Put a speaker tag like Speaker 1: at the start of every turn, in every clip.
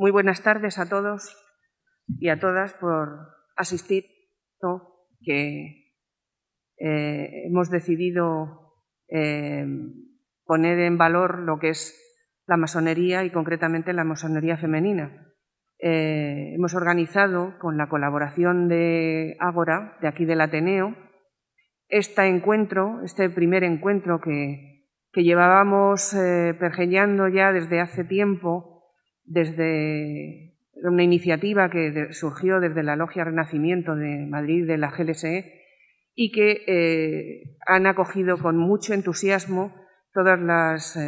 Speaker 1: Muy buenas tardes a todos y a todas por asistir, ¿no? Que hemos decidido poner en valor lo que es la masonería y concretamente la masonería femenina. Hemos organizado, con la colaboración de Ágora, de aquí del Ateneo, este primer encuentro que llevábamos pergeñando ya desde hace tiempo, desde una iniciativa que surgió desde la Logia Renacimiento de Madrid, de la GLSE, y que han acogido con mucho entusiasmo todas las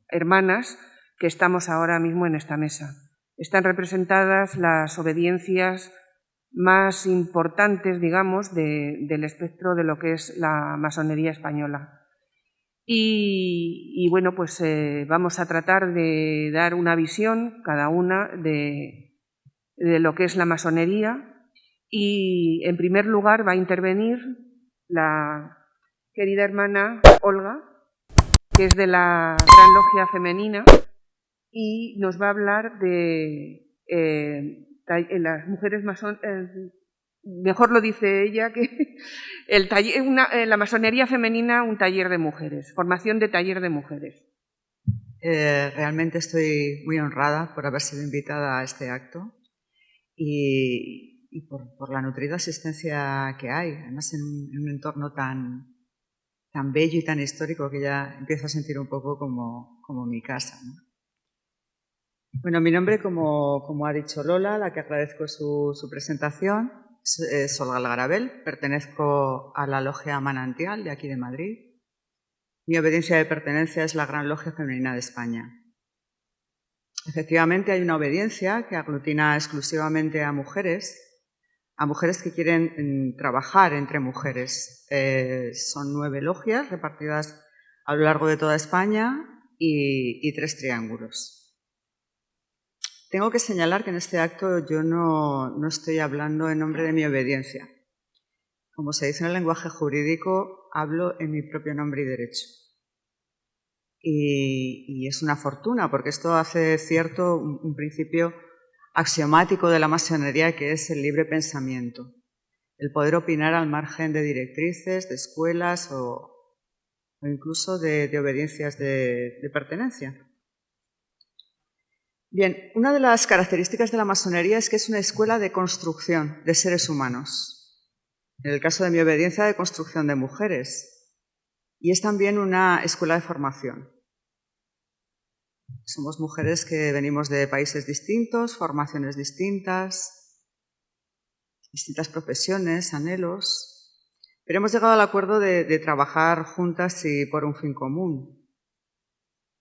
Speaker 1: hermanas que estamos ahora mismo en esta mesa. Están representadas las obediencias más importantes, digamos, del espectro de lo que es la masonería española. Y bueno, pues vamos a tratar de dar una visión, cada una, de lo que es la masonería. Y en primer lugar va a intervenir la querida hermana Olga, que es de la Gran Logia Femenina, y nos va a hablar de las mujeres masoneras, mejor lo dice ella, que la masonería femenina, un taller de mujeres, formación de taller de mujeres.
Speaker 2: Realmente estoy muy honrada por haber sido invitada a este acto y por la nutrida asistencia que hay, además en un entorno tan bello y tan histórico que ya empiezo a sentir un poco como mi casa, ¿no? Bueno, mi nombre, como ha dicho Lola, la que agradezco su presentación, es Olga Algarabel, pertenezco a la Logia Manantial de aquí de Madrid. Mi obediencia de pertenencia es la Gran Logia Femenina de España. Efectivamente, hay una obediencia que aglutina exclusivamente a mujeres que quieren trabajar entre mujeres. Son 9 logias repartidas a lo largo de toda España y 3 triángulos. Tengo que señalar que en este acto yo no estoy hablando en nombre de mi obediencia. Como se dice en el lenguaje jurídico, hablo en mi propio nombre y derecho. Y es una fortuna, porque esto hace cierto un principio axiomático de la masonería, que es el libre pensamiento, el poder opinar al margen de directrices, de escuelas o incluso de obediencias de pertenencia. Bien, una de las características de la masonería es que es una escuela de construcción de seres humanos. En el caso de mi obediencia, de construcción de mujeres. Y es también una escuela de formación. Somos mujeres que venimos de países distintos, formaciones distintas, distintas profesiones, anhelos, pero hemos llegado al acuerdo de trabajar juntas y por un fin común,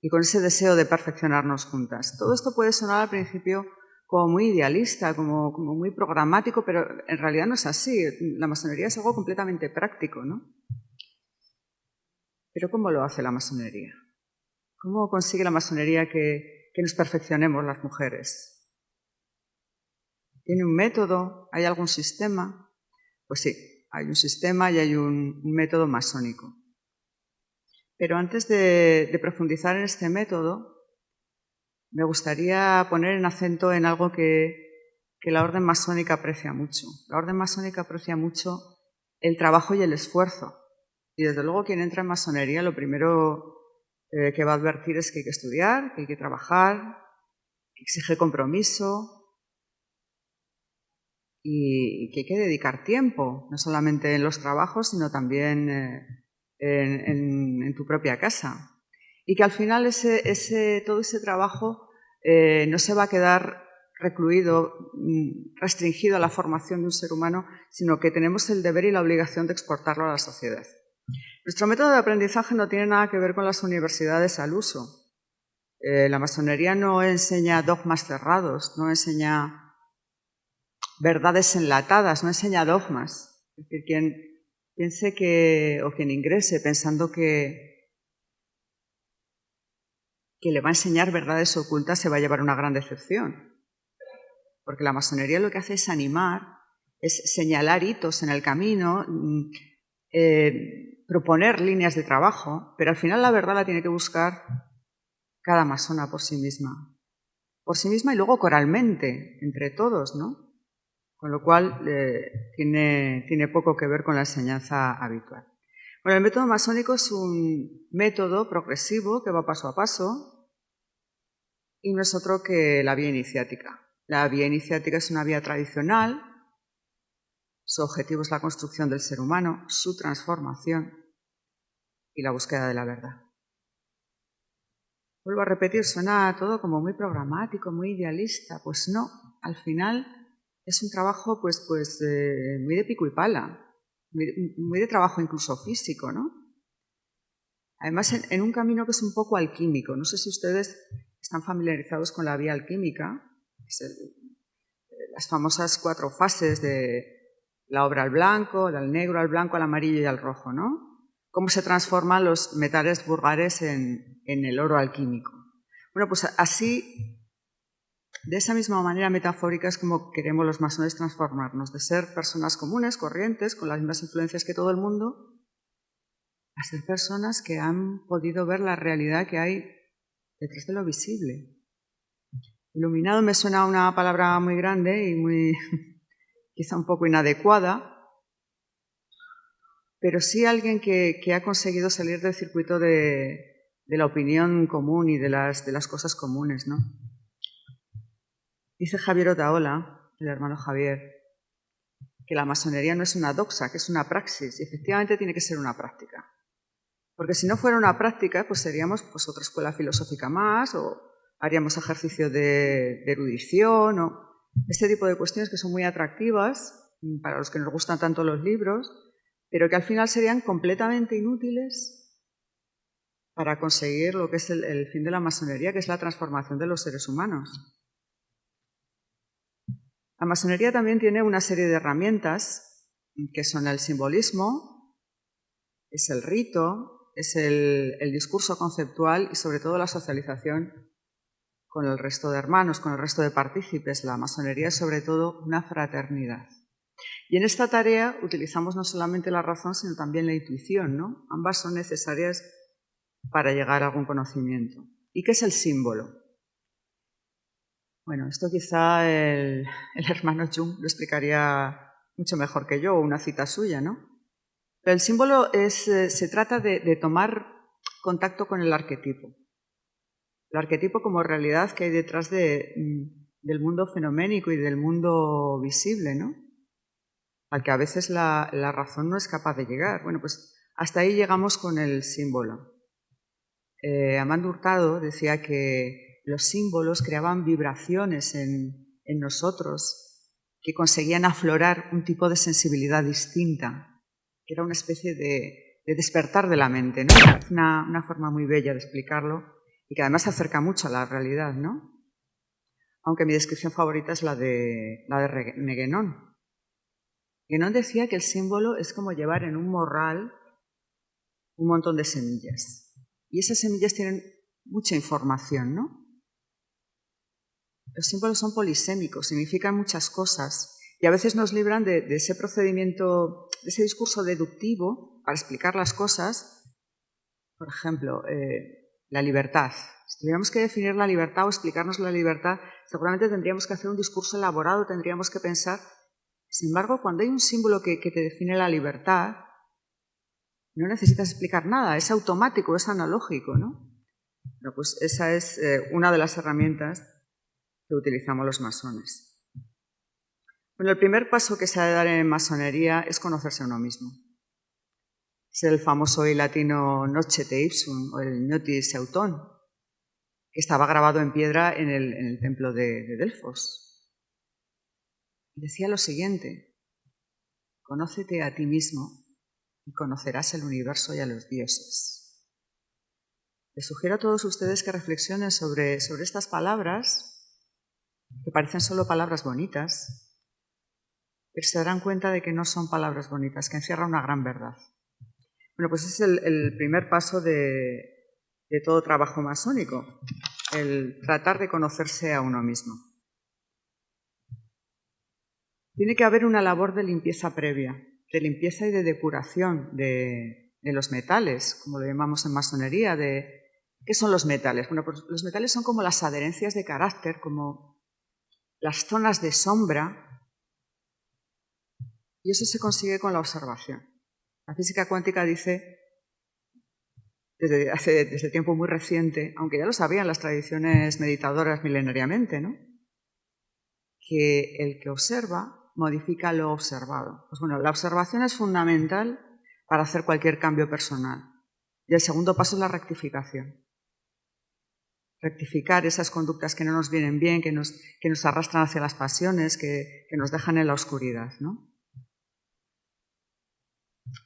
Speaker 2: y con ese deseo de perfeccionarnos juntas. Todo esto puede sonar al principio como muy idealista, como muy programático, pero en realidad no es así. La masonería es algo completamente práctico, ¿no? Pero ¿cómo lo hace la masonería? ¿Cómo consigue la masonería que nos perfeccionemos las mujeres? ¿Tiene un método? ¿Hay algún sistema? Pues sí, hay un sistema y hay un método masónico. Pero antes de profundizar en este método, me gustaría poner en acento en algo que la orden masónica aprecia mucho. La orden masónica aprecia mucho el trabajo y el esfuerzo. Y desde luego quien entra en masonería lo primero que va a advertir es que hay que estudiar, que hay que trabajar, que exige compromiso y que hay que dedicar tiempo, no solamente en los trabajos, sino también en tu propia casa. Y que al final todo ese trabajo no se va a quedar recluido, restringido a la formación de un ser humano, sino que tenemos el deber y la obligación de exportarlo a la sociedad. Nuestro método de aprendizaje no tiene nada que ver con las universidades al uso. La masonería no enseña dogmas cerrados, no enseña verdades enlatadas, no enseña dogmas. Es decir, quien piense o quien ingrese pensando que le va a enseñar verdades ocultas se va a llevar una gran decepción. Porque la masonería lo que hace es animar, es señalar hitos en el camino, proponer líneas de trabajo, pero al final la verdad la tiene que buscar cada masona por sí misma. por sí misma y luego coralmente, entre todos, ¿no? Con lo cual tiene poco que ver con la enseñanza habitual. Bueno, el método masónico es un método progresivo que va paso a paso y no es otro que la vía iniciática. La vía iniciática es una vía tradicional, su objetivo es la construcción del ser humano, su transformación y la búsqueda de la verdad. Vuelvo a repetir, suena todo como muy programático, muy idealista. Pues no, al final es un trabajo muy de pico y pala, muy de trabajo incluso físico, ¿no? Además, en un camino que es un poco alquímico. No sé si ustedes están familiarizados con la vía alquímica, las famosas 4 fases de la obra al blanco, del negro al blanco, al amarillo y al rojo, ¿no? Cómo se transforman los metales vulgares en el oro alquímico. Bueno, pues así, de esa misma manera metafórica es como queremos los masones transformarnos, de ser personas comunes, corrientes, con las mismas influencias que todo el mundo, a ser personas que han podido ver la realidad que hay detrás de lo visible. Iluminado me suena una palabra muy grande y muy quizá un poco inadecuada, pero sí alguien que ha conseguido salir del circuito de la opinión común y de las cosas comunes, ¿no? Dice Javier Otaola, el hermano Javier, que la masonería no es una doxa, que es una praxis, y efectivamente tiene que ser una práctica. Porque si no fuera una práctica, pues seríamos otra escuela filosófica más, o haríamos ejercicio de erudición, o este tipo de cuestiones que son muy atractivas para los que nos gustan tanto los libros, pero que al final serían completamente inútiles para conseguir lo que es el fin de la masonería, que es la transformación de los seres humanos. La masonería también tiene una serie de herramientas que son el simbolismo, es el rito, es el discurso conceptual y sobre todo la socialización con el resto de hermanos, con el resto de partícipes. La masonería es sobre todo una fraternidad. Y en esta tarea utilizamos no solamente la razón, sino también la intuición, ¿no? Ambas son necesarias para llegar a algún conocimiento. ¿Y qué es el símbolo? Bueno, esto quizá el hermano Jung lo explicaría mucho mejor que yo, o una cita suya, ¿no? Pero el símbolo se trata de tomar contacto con el arquetipo. El arquetipo como realidad que hay detrás del mundo fenoménico y del mundo visible, ¿no? Al que a veces la razón no es capaz de llegar. Bueno, pues hasta ahí llegamos con el símbolo. Amando Hurtado decía que los símbolos creaban vibraciones en nosotros que conseguían aflorar un tipo de sensibilidad distinta, que era una especie de despertar de la mente, ¿no? Es una forma muy bella de explicarlo y que además se acerca mucho a la realidad, ¿no? Aunque mi descripción favorita es la de Guénon. Guénon decía que el símbolo es como llevar en un morral un montón de semillas. Y esas semillas tienen mucha información, ¿no? Los símbolos son polisémicos, significan muchas cosas y a veces nos libran de ese procedimiento, de ese discurso deductivo para explicar las cosas. Por ejemplo, la libertad. Si tuviéramos que definir la libertad o explicarnos la libertad, seguramente tendríamos que hacer un discurso elaborado, tendríamos que pensar. Sin embargo, cuando hay un símbolo que te define la libertad, no necesitas explicar nada, es automático, es analógico, ¿no? Bueno, pues esa es una de las herramientas que utilizamos los masones. Bueno, el primer paso que se ha de dar en masonería es conocerse a uno mismo. Es el famoso y latino Nocete Ipsum, o el Gnotis Euton, que estaba grabado en piedra en el templo de Delfos. Y decía lo siguiente: conócete a ti mismo y conocerás el universo y a los dioses. Les sugiero a todos ustedes que reflexionen sobre estas palabras, que parecen solo palabras bonitas, pero se darán cuenta de que no son palabras bonitas, que encierran una gran verdad. Bueno, pues ese es el primer paso de todo trabajo masónico, el tratar de conocerse a uno mismo. Tiene que haber una labor de limpieza previa, de limpieza y de depuración de los metales, como lo llamamos en masonería, de ¿Qué son los metales? Bueno, pues los metales son como las adherencias de carácter, como las zonas de sombra, y eso se consigue con la observación. La física cuántica dice, desde tiempo muy reciente, aunque ya lo sabían las tradiciones meditadoras milenariamente, ¿no?, que el que observa modifica lo observado. Pues bueno, la observación es fundamental para hacer cualquier cambio personal. Y el segundo paso es la rectificación. Rectificar esas conductas que no nos vienen bien, que nos arrastran hacia las pasiones, que nos dejan en la oscuridad, ¿no?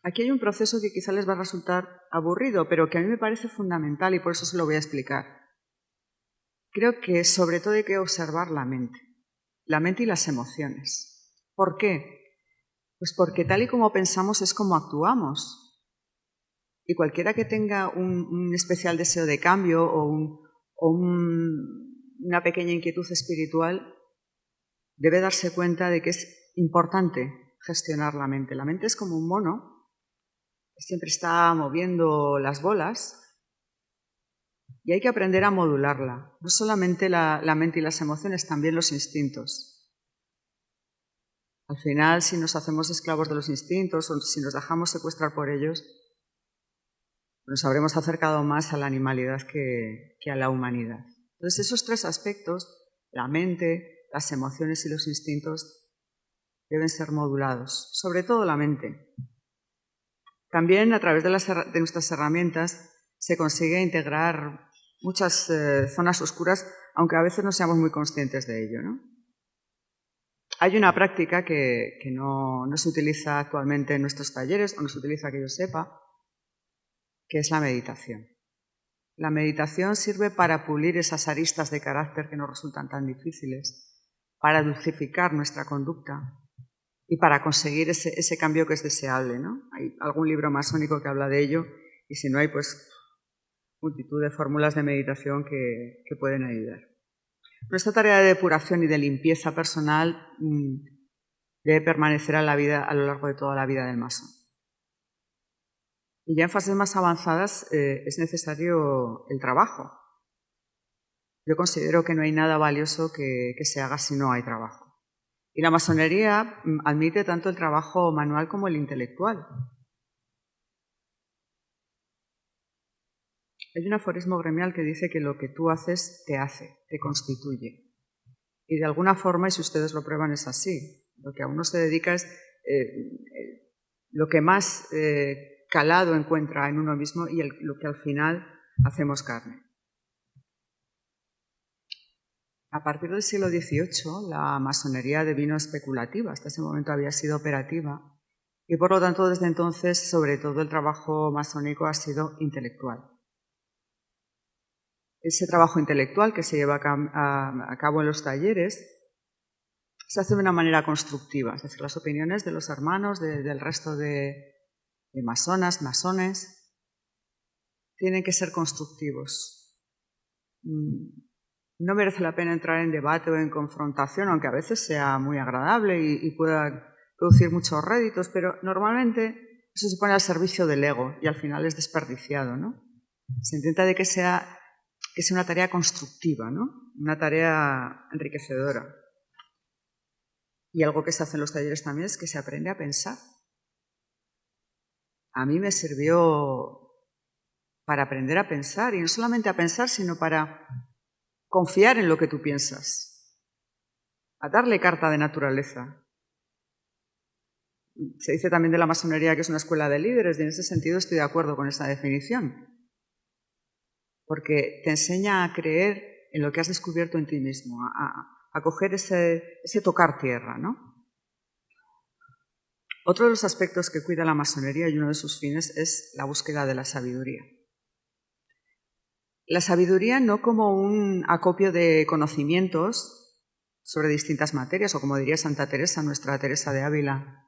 Speaker 2: Aquí hay un proceso que quizá les va a resultar aburrido, pero que a mí me parece fundamental y por eso se lo voy a explicar. Creo que sobre todo hay que observar la mente y las emociones. ¿Por qué? Pues porque tal y como pensamos es como actuamos. Y cualquiera que tenga un especial deseo de cambio o una pequeña inquietud espiritual debe darse cuenta de que es importante gestionar la mente. La mente es como un mono que siempre está moviendo las bolas y hay que aprender a modularla. No solamente la mente y las emociones, también los instintos. Al final, si nos hacemos esclavos de los instintos o si nos dejamos secuestrar por ellos, nos habremos acercado más a la animalidad que a la humanidad. Entonces, esos tres aspectos, la mente, las emociones y los instintos, deben ser modulados, sobre todo la mente. También, a través de nuestras herramientas, se consigue integrar muchas zonas oscuras, aunque a veces no seamos muy conscientes de ello, ¿no? Hay una práctica que no se utiliza actualmente en nuestros talleres, o no se utiliza que yo sepa, que es la meditación. La meditación sirve para pulir esas aristas de carácter que nos resultan tan difíciles, para dulcificar nuestra conducta y para conseguir ese cambio que es deseable, ¿no? Hay algún libro masónico que habla de ello y si no hay, pues multitud de fórmulas de meditación que pueden ayudar. Nuestra tarea de depuración y de limpieza personal debe permanecer a lo largo de toda la vida del masón. Y ya en fases más avanzadas es necesario el trabajo. Yo considero que no hay nada valioso que se haga si no hay trabajo. Y la masonería admite tanto el trabajo manual como el intelectual. Hay un aforismo gremial que dice que lo que tú haces te hace, te constituye. Y de alguna forma, y si ustedes lo prueban, es así. Lo que a uno se dedica es lo que más calado encuentra en uno mismo y lo que al final hacemos carne. A partir del siglo XVIII, la masonería devino especulativa. Hasta ese momento había sido operativa. Y por lo tanto, desde entonces, sobre todo el trabajo masónico ha sido intelectual. Ese trabajo intelectual que se lleva a cabo en los talleres se hace de una manera constructiva, es decir, las opiniones de los hermanos, del resto de masones, tienen que ser constructivos. No merece la pena entrar en debate o en confrontación, aunque a veces sea muy agradable y pueda producir muchos réditos, pero normalmente eso se pone al servicio del ego y al final es desperdiciado, ¿no? Se intenta de que sea una tarea constructiva, ¿no? Una tarea enriquecedora. Y algo que se hace en los talleres también es que se aprende a pensar. A mí me sirvió para aprender a pensar, y no solamente a pensar, sino para confiar en lo que tú piensas, a darle carta de naturaleza. Se dice también de la masonería que es una escuela de líderes, y en ese sentido estoy de acuerdo con esa definición, porque te enseña a creer en lo que has descubierto en ti mismo, a coger ese tocar tierra, ¿no? Otro de los aspectos que cuida la masonería y uno de sus fines es la búsqueda de la sabiduría. La sabiduría no como un acopio de conocimientos sobre distintas materias, o como diría Santa Teresa, nuestra Teresa de Ávila,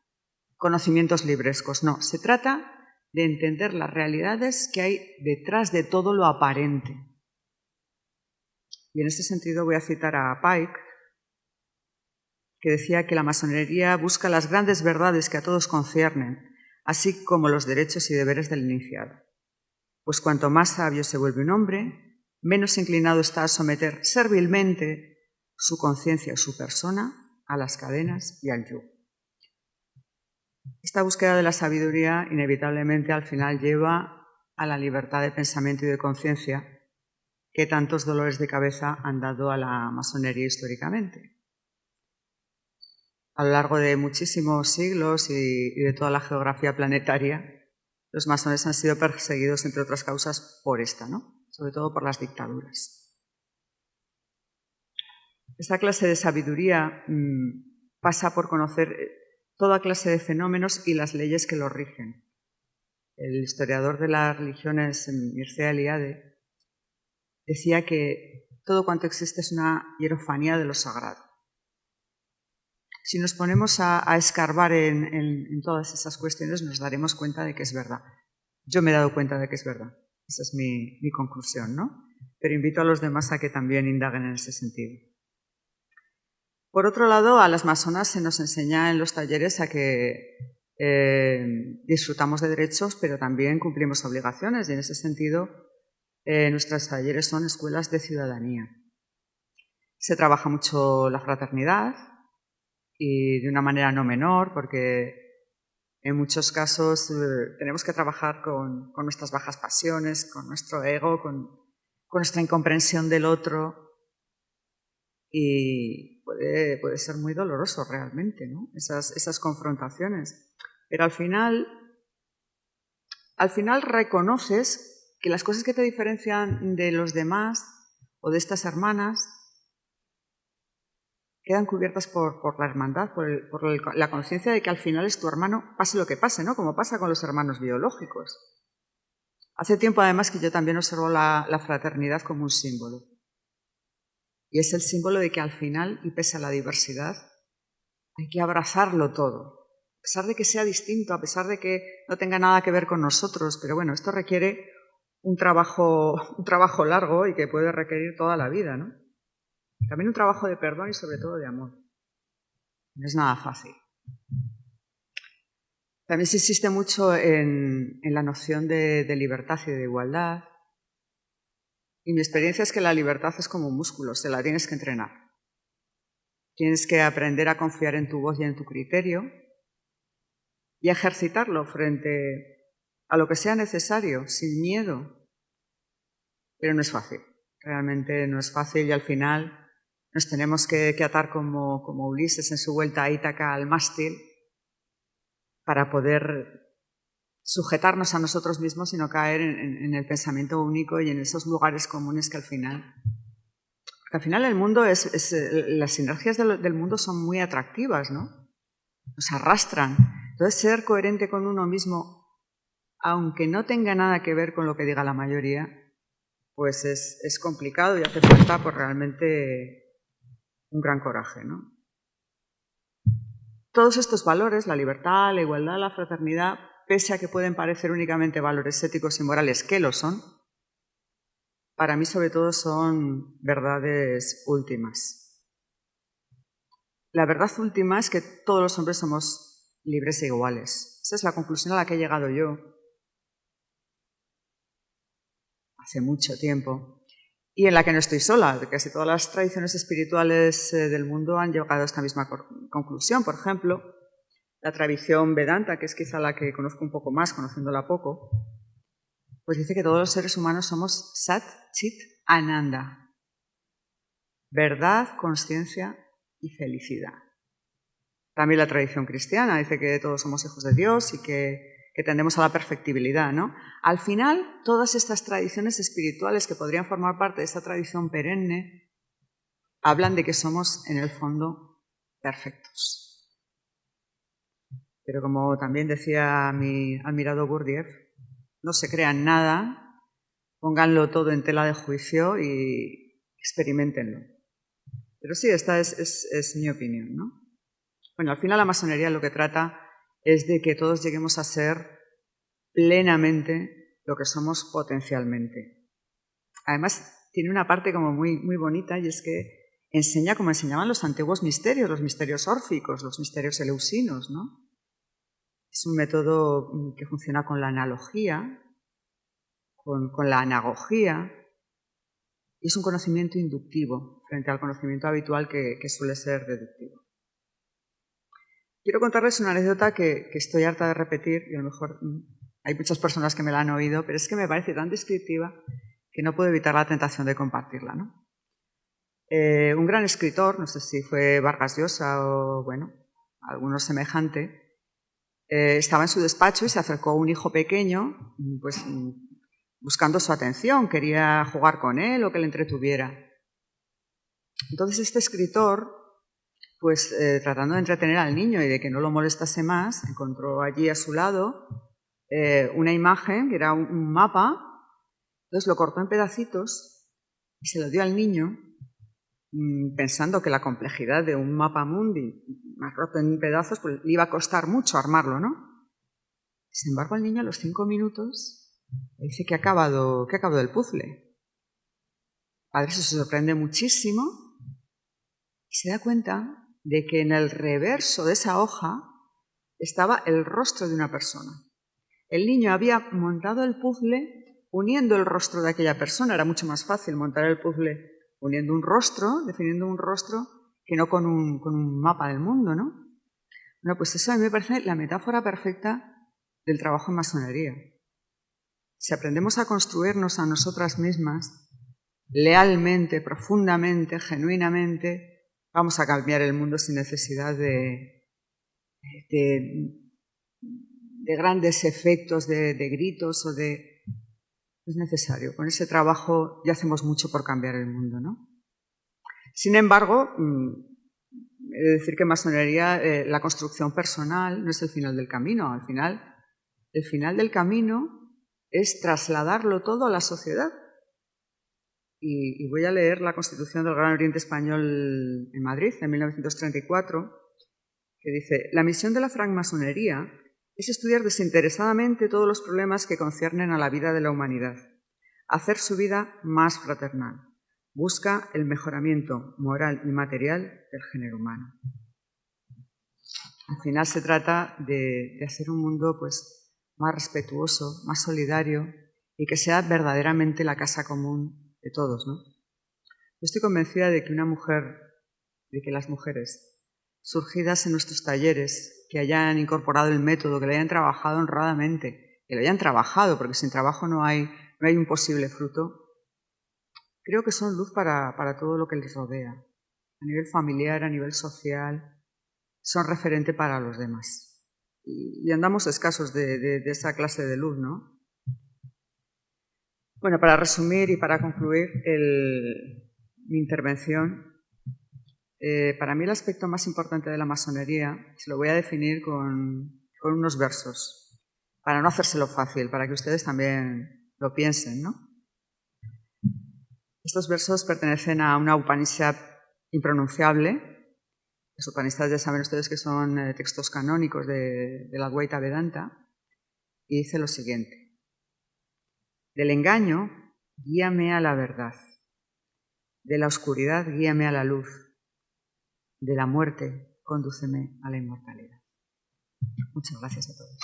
Speaker 2: conocimientos librescos. No, se trata de entender las realidades que hay detrás de todo lo aparente. Y en ese sentido voy a citar a Pike, que decía que la masonería busca las grandes verdades que a todos conciernen, así como los derechos y deberes del iniciado. pues cuanto más sabio se vuelve un hombre, menos inclinado está a someter servilmente su conciencia o su persona a las cadenas y al yugo. Esta búsqueda de la sabiduría inevitablemente al final lleva a la libertad de pensamiento y de conciencia que tantos dolores de cabeza han dado a la masonería históricamente. A lo largo de muchísimos siglos y de toda la geografía planetaria, los masones han sido perseguidos, entre otras causas, por esta, ¿no? Sobre todo por las dictaduras. Esta clase de sabiduría pasa por conocer toda clase de fenómenos y las leyes que los rigen. El historiador de las religiones, Mircea Eliade, decía que todo cuanto existe es una hierofanía de lo sagrado. Si nos ponemos a escarbar en todas esas cuestiones, nos daremos cuenta de que es verdad. Yo me he dado cuenta de que es verdad. Esa es mi conclusión, ¿no? Pero invito a los demás a que también indaguen en ese sentido. Por otro lado, a las masonas se nos enseña en los talleres a que disfrutamos de derechos, pero también cumplimos obligaciones, y en ese sentido nuestros talleres son escuelas de ciudadanía. Se trabaja mucho la fraternidad y de una manera no menor, porque en muchos casos tenemos que trabajar con nuestras bajas pasiones, con nuestro ego, con nuestra incomprensión del otro, y puede ser muy doloroso realmente, ¿no? Esas confrontaciones. Pero al final reconoces que las cosas que te diferencian de los demás o de estas hermanas quedan cubiertas por la hermandad, por la conciencia de que al final es tu hermano, pase lo que pase, ¿no? Como pasa con los hermanos biológicos. Hace tiempo, además, que yo también observo la fraternidad como un símbolo. Y es el símbolo de que al final, y pese a la diversidad, hay que abrazarlo todo. A pesar de que sea distinto, a pesar de que no tenga nada que ver con nosotros, pero bueno, esto requiere un trabajo largo y que puede requerir toda la vida, ¿no? También un trabajo de perdón y sobre todo de amor. No es nada fácil. También se insiste mucho en la noción de libertad y de igualdad. Y mi experiencia es que la libertad es como un músculo, se la tienes que entrenar. Tienes que aprender a confiar en tu voz y en tu criterio y a ejercitarlo frente a lo que sea necesario, sin miedo. Pero no es fácil, realmente no es fácil, y al final nos tenemos que atar como Ulises en su vuelta a Ítaca al mástil para poder sujetarnos a nosotros mismos y no caer en el pensamiento único y en esos lugares comunes que al final... Porque al final el mundo las sinergias del mundo son muy atractivas, ¿no? Nos arrastran. Entonces, ser coherente con uno mismo, aunque no tenga nada que ver con lo que diga la mayoría, pues es complicado y hace falta pues, realmente un gran coraje, ¿no? Todos estos valores, la libertad, la igualdad, la fraternidad, pese a que pueden parecer únicamente valores éticos y morales, que lo son, para mí sobre todo son verdades últimas. La verdad última es que todos los hombres somos libres e iguales. Esa es la conclusión a la que he llegado yo hace mucho tiempo y en la que no estoy sola. Casi todas las tradiciones espirituales del mundo han llegado a esta misma conclusión. Por ejemplo, la tradición Vedanta, que es quizá la que conozco un poco más, conociéndola poco, pues dice que todos los seres humanos somos Sat Chit Ananda. Verdad, conciencia y felicidad. También la tradición cristiana dice que todos somos hijos de Dios y que tendemos a la perfectibilidad, ¿no? Al final, todas estas tradiciones espirituales que podrían formar parte de esta tradición perenne hablan de que somos, en el fondo, perfectos. Pero como también decía mi admirado Gurdjieff, no se crean nada, pónganlo todo en tela de juicio y experiméntenlo. Pero sí, esta es mi opinión, ¿no? Bueno, al final la masonería lo que trata es de que todos lleguemos a ser plenamente lo que somos potencialmente. Además, tiene una parte como muy bonita, y es que enseña como enseñaban los antiguos misterios, los misterios órficos, los misterios eleusinos, ¿no? Es un método que funciona con la analogía, con la anagogía, y es un conocimiento inductivo frente al conocimiento habitual que suele ser deductivo. Quiero contarles una anécdota que estoy harta de repetir, y a lo mejor hay muchas personas que me la han oído, pero es que me parece tan descriptiva que no puedo evitar la tentación de compartirla, ¿no? Un gran escritor, no sé si fue Vargas Llosa o, bueno, alguno semejante, estaba en su despacho y se acercó un hijo pequeño, pues buscando su atención, quería jugar con él o que le entretuviera. Entonces este escritor, pues tratando de entretener al niño y de que no lo molestase más, encontró allí a su lado una imagen que era un mapa, entonces lo cortó en pedacitos y se lo dio al niño, pensando que la complejidad de un mapa mundi más roto en pedazos pues, le iba a costar mucho armarlo, ¿no? Sin embargo, el niño a los 5 minutos le dice que ha acabado el puzzle. El padre se sorprende muchísimo y se da cuenta de que en el reverso de esa hoja estaba el rostro de una persona. El niño había montado el puzzle uniendo el rostro de aquella persona. Era mucho más fácil montar el puzzle uniendo un rostro, definiendo un rostro, que no con un mapa del mundo, ¿no? Bueno, pues eso a mí me parece la metáfora perfecta del trabajo en masonería. Si aprendemos a construirnos a nosotras mismas, lealmente, profundamente, genuinamente, vamos a cambiar el mundo sin necesidad de grandes efectos, de gritos o de... Es necesario. Con ese trabajo ya hacemos mucho por cambiar el mundo, ¿no? Sin embargo, he de decir que en masonería la construcción personal no es el final del camino. Al final, el final del camino es trasladarlo todo a la sociedad. Y voy a leer la Constitución del Gran Oriente Español en Madrid, en 1934, que dice: la misión de la francmasonería es estudiar desinteresadamente todos los problemas que conciernen a la vida de la humanidad, hacer su vida más fraternal. Busca el mejoramiento moral y material del género humano. Al final se trata de hacer un mundo pues, más respetuoso, más solidario y que sea verdaderamente la casa común de todos, ¿no? Yo estoy convencida de que las mujeres surgidas en nuestros talleres, que hayan incorporado el método, que lo hayan trabajado honradamente, que lo hayan trabajado, porque sin trabajo no hay un posible fruto, creo que son luz para todo lo que les rodea. A nivel familiar, a nivel social, son referente para los demás. Y andamos escasos de esa clase de luz, ¿no? Bueno, para resumir y para concluir mi intervención, para mí el aspecto más importante de la masonería se lo voy a definir con unos versos, para no hacérselo fácil, para que ustedes también lo piensen, ¿no? Estos versos pertenecen a una Upanishad impronunciable. Los Upanishads ya saben ustedes que son textos canónicos de la Advaita Vedanta, y dice lo siguiente: del engaño, guíame a la verdad, de la oscuridad, guíame a la luz, de la muerte, condúceme a la inmortalidad. Muchas gracias a todos.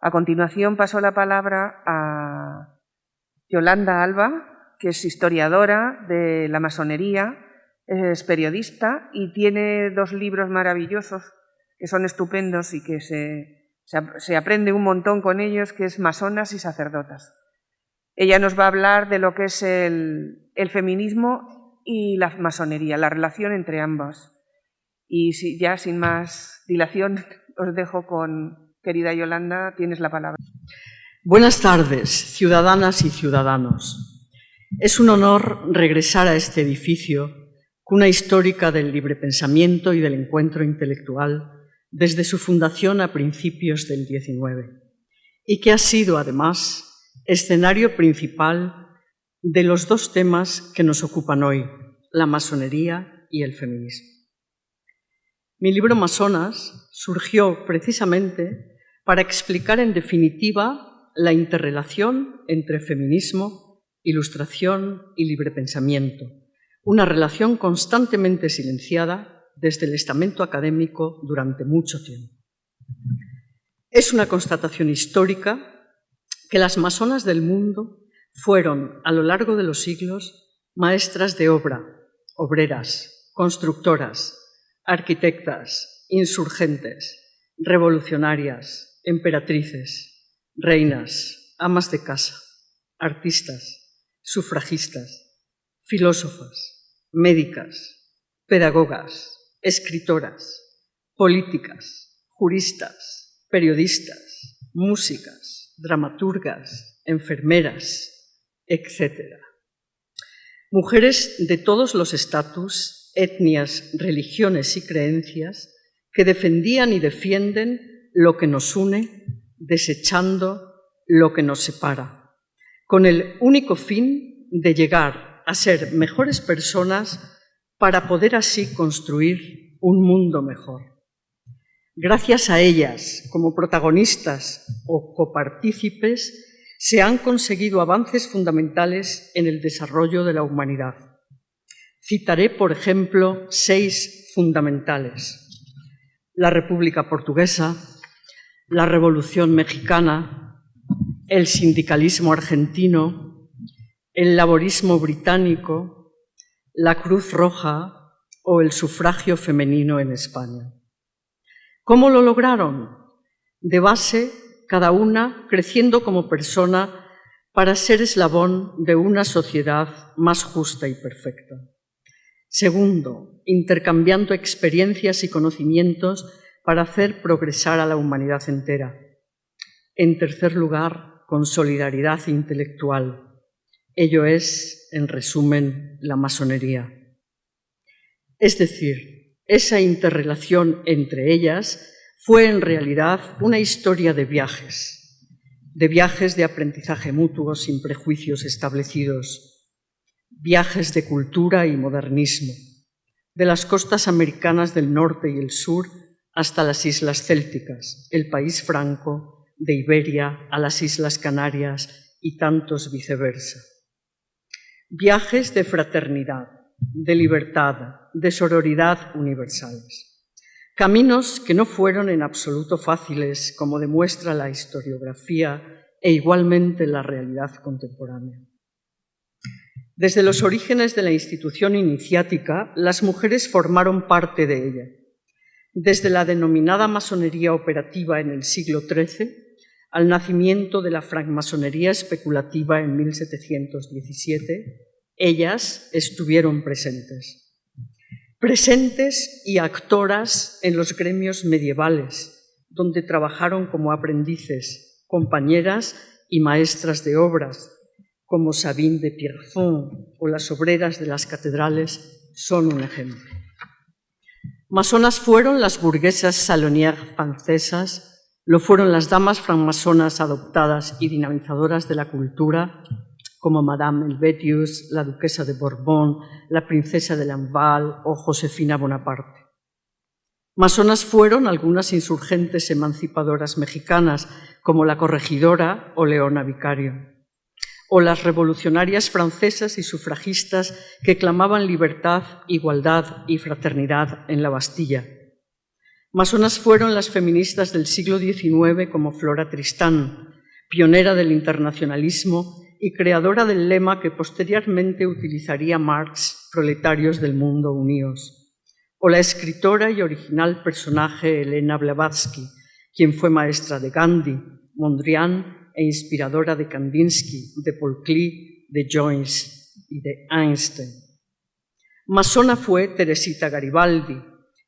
Speaker 1: A continuación paso la palabra a Yolanda Alba, que es historiadora de la masonería, es periodista y tiene 2 libros maravillosos que son estupendos y que se aprende un montón con ellos, que es Masonas y Sacerdotas. Ella nos va a hablar de lo que es el feminismo y la masonería, la relación entre ambas. Y ya sin más dilación os dejo con, querida Yolanda, tienes la palabra.
Speaker 3: Buenas tardes, ciudadanas y ciudadanos. Es un honor regresar a este edificio, cuna histórica del libre pensamiento y del encuentro intelectual desde su fundación a principios del XIX, y que ha sido, además, escenario principal de los 2 temas que nos ocupan hoy, la masonería y el feminismo. Mi libro Masonas surgió precisamente para explicar en definitiva la interrelación entre feminismo, ilustración y librepensamiento, una relación constantemente silenciada desde el estamento académico durante mucho tiempo. Es una constatación histórica que las masonas del mundo fueron, a lo largo de los siglos, maestras de obra, obreras, constructoras, arquitectas, insurgentes, revolucionarias, emperatrices, reinas, amas de casa, artistas, sufragistas, filósofas, médicas, pedagogas, escritoras, políticas, juristas, periodistas, músicas, dramaturgas, enfermeras, etc. Mujeres de todos los estatus, etnias, religiones y creencias que defendían y defienden lo que nos une, desechando lo que nos separa, con el único fin de llegar a ser mejores personas para poder así construir un mundo mejor. Gracias a ellas, como protagonistas o copartícipes, se han conseguido avances fundamentales en el desarrollo de la humanidad. Citaré, por ejemplo, 6 fundamentales: la República Portuguesa, la Revolución Mexicana, el sindicalismo argentino, el laborismo británico, la Cruz Roja o el sufragio femenino en España. ¿Cómo lo lograron? De base, cada una creciendo como persona para ser eslabón de una sociedad más justa y perfecta. Segundo, intercambiando experiencias y conocimientos para hacer progresar a la humanidad entera. En tercer lugar, con solidaridad intelectual. Ello es, en resumen, la masonería. Es decir, esa interrelación entre ellas fue en realidad una historia de viajes de aprendizaje mutuo sin prejuicios establecidos, viajes de cultura y modernismo, de las costas americanas del norte y el sur hasta las islas célticas, el país franco, de Iberia a las Islas Canarias y tantos viceversa. Viajes de fraternidad, de libertad, de sororidad universales. Caminos que no fueron en absoluto fáciles, como demuestra la historiografía e igualmente la realidad contemporánea. Desde los orígenes de la institución iniciática, las mujeres formaron parte de ella. Desde la denominada masonería operativa en el siglo XIII al nacimiento de la francmasonería especulativa en 1717, ellas estuvieron presentes y actoras en los gremios medievales, donde trabajaron como aprendices, compañeras y maestras de obras, como Sabine de Pierrefonds o las obreras de las catedrales son un ejemplo. Masonas fueron las burguesas salonières francesas, lo fueron las damas francmasonas adoptadas y dinamizadoras de la cultura, como Madame Helvétius, la duquesa de Borbón, la princesa de Lamballe o Josefina Bonaparte. Masonas fueron algunas insurgentes emancipadoras mexicanas, como la Corregidora o Leona Vicario, o las revolucionarias francesas y sufragistas que clamaban libertad, igualdad y fraternidad en la Bastilla. Masonas fueron las feministas del siglo XIX, como Flora Tristán, pionera del internacionalismo y creadora del lema que posteriormente utilizaría Marx, proletarios del mundo unidos, o la escritora y original personaje Elena Blavatsky, quien fue maestra de Gandhi, Mondrian e inspiradora de Kandinsky, de Paul Klee, de Joyce y de Einstein. Masona fue Teresita Garibaldi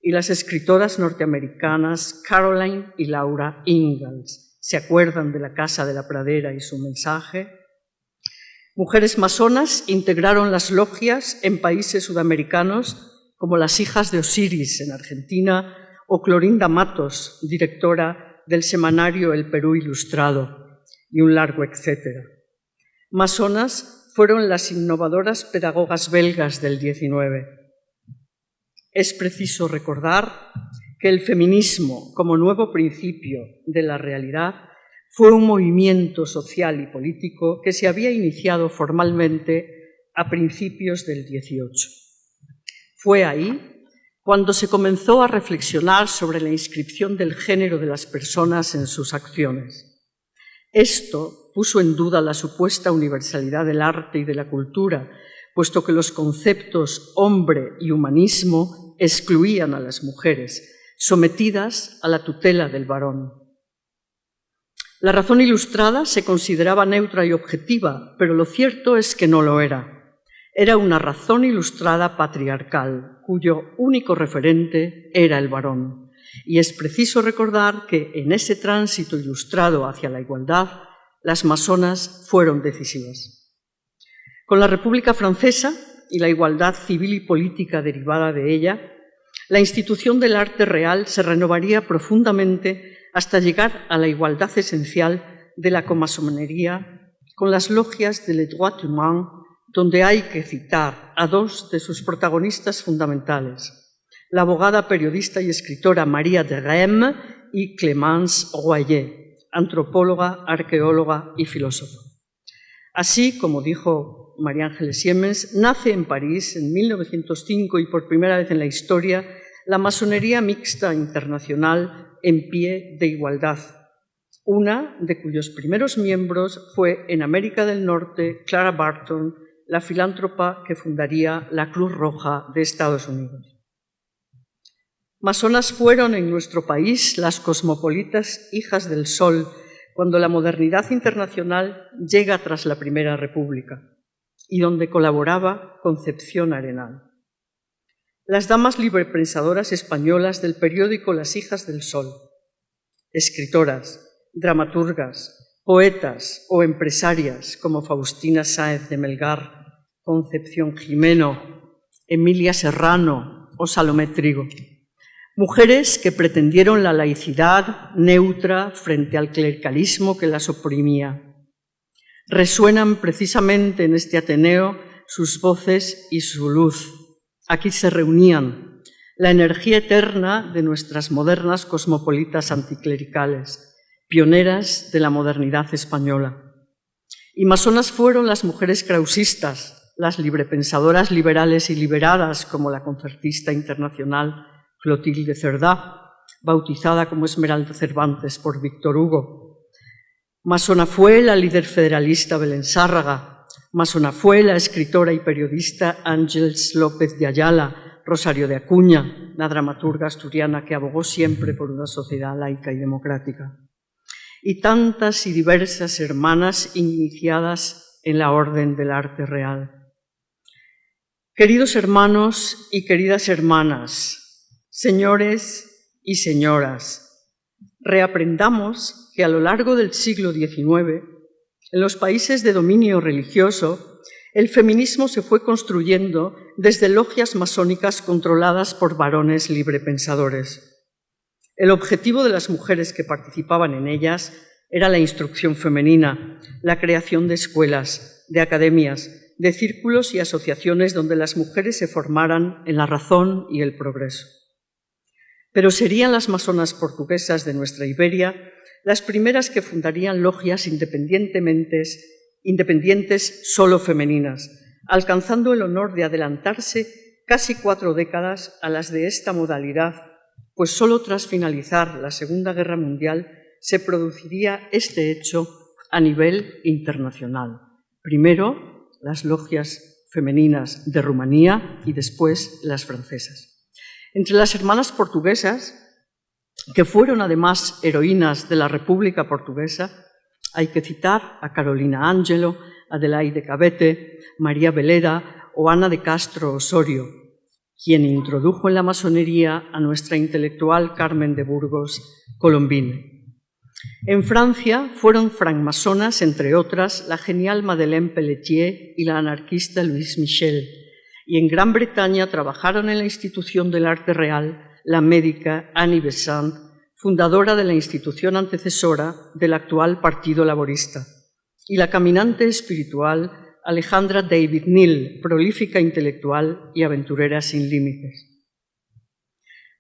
Speaker 3: y las escritoras norteamericanas Caroline y Laura Ingalls. ¿Se acuerdan de La Casa de la Pradera y su mensaje? Mujeres masonas integraron las logias en países sudamericanos como las Hijas de Osiris en Argentina o Clorinda Matos, directora del semanario El Perú Ilustrado, y un largo etcétera. Masonas fueron las innovadoras pedagogas belgas del XIX. Es preciso recordar que el feminismo, como nuevo principio de la realidad, fue un movimiento social y político que se había iniciado formalmente a principios del XVIII. Fue ahí cuando se comenzó a reflexionar sobre la inscripción del género de las personas en sus acciones. Esto puso en duda la supuesta universalidad del arte y de la cultura, puesto que los conceptos hombre y humanismo excluían a las mujeres, sometidas a la tutela del varón. La razón ilustrada se consideraba neutra y objetiva, pero lo cierto es que no lo era. Era una razón ilustrada patriarcal, cuyo único referente era el varón. Y es preciso recordar que en ese tránsito ilustrado hacia la igualdad, las masonas fueron decisivas. Con la República Francesa y la igualdad civil y política derivada de ella, la institución del arte real se renovaría profundamente hasta llegar a la igualdad esencial de la comasonería con las logias de Les Droits Humains, donde hay que citar a dos de sus protagonistas fundamentales, la abogada, periodista y escritora María de Rheims y Clémence Royer, antropóloga, arqueóloga y filósofa. Así, como dijo María Ángeles Siemens, nace en París en 1905 y por primera vez en la historia la masonería mixta internacional en pie de igualdad, una de cuyos primeros miembros fue en América del Norte Clara Barton, la filántropa que fundaría la Cruz Roja de Estados Unidos. Masonas fueron en nuestro país las cosmopolitas hijas del sol cuando la modernidad internacional llega tras la Primera República y donde colaboraba Concepción Arenal. Las damas librepensadoras españolas del periódico Las Hijas del Sol, escritoras, dramaturgas, poetas o empresarias como Faustina Sáenz de Melgar, Concepción Jimeno, Emilia Serrano o Salomé Trigo. Mujeres que pretendieron la laicidad neutra frente al clericalismo que las oprimía. Resuenan precisamente en este Ateneo sus voces y su luz. Aquí se reunían la energía eterna de nuestras modernas cosmopolitas anticlericales, pioneras de la modernidad española. Y masonas fueron las mujeres krausistas, las librepensadoras liberales y liberadas, como la concertista internacional Clotilde Cerdá, bautizada como Esmeralda Cervantes por Víctor Hugo. Masona fue la líder federalista Belén Sárraga. Masona fue la escritora y periodista Ángeles López de Ayala, Rosario de Acuña, la dramaturga asturiana que abogó siempre por una sociedad laica y democrática. Y tantas y diversas hermanas iniciadas en la Orden del Arte Real. Queridos hermanos y queridas hermanas, señores y señoras, reaprendamos que a lo largo del siglo XIX, en los países de dominio religioso, el feminismo se fue construyendo desde logias masónicas controladas por varones librepensadores. El objetivo de las mujeres que participaban en ellas era la instrucción femenina, la creación de escuelas, de academias, de círculos y asociaciones donde las mujeres se formaran en la razón y el progreso. Pero serían las masonas portuguesas de nuestra Iberia las primeras que fundarían logias independientes solo femeninas, alcanzando el honor de adelantarse casi 4 décadas a las de esta modalidad, pues solo tras finalizar la Segunda Guerra Mundial se produciría este hecho a nivel internacional. Primero, las logias femeninas de Rumanía y después las francesas. Entre las hermanas portuguesas, que fueron además heroínas de la República Portuguesa, hay que citar a Carolina Ángelo, Adelaide Cabete, María Veleda o Ana de Castro Osorio, quien introdujo en la masonería a nuestra intelectual Carmen de Burgos Colombine. En Francia fueron francmasonas, entre otras, la genial Madeleine Pelletier y la anarquista Louise Michel, y en Gran Bretaña trabajaron en la institución del arte real la médica Annie Besant, fundadora de la institución antecesora del actual Partido Laborista, y la caminante espiritual Alejandra David Neal, prolífica intelectual y aventurera sin límites.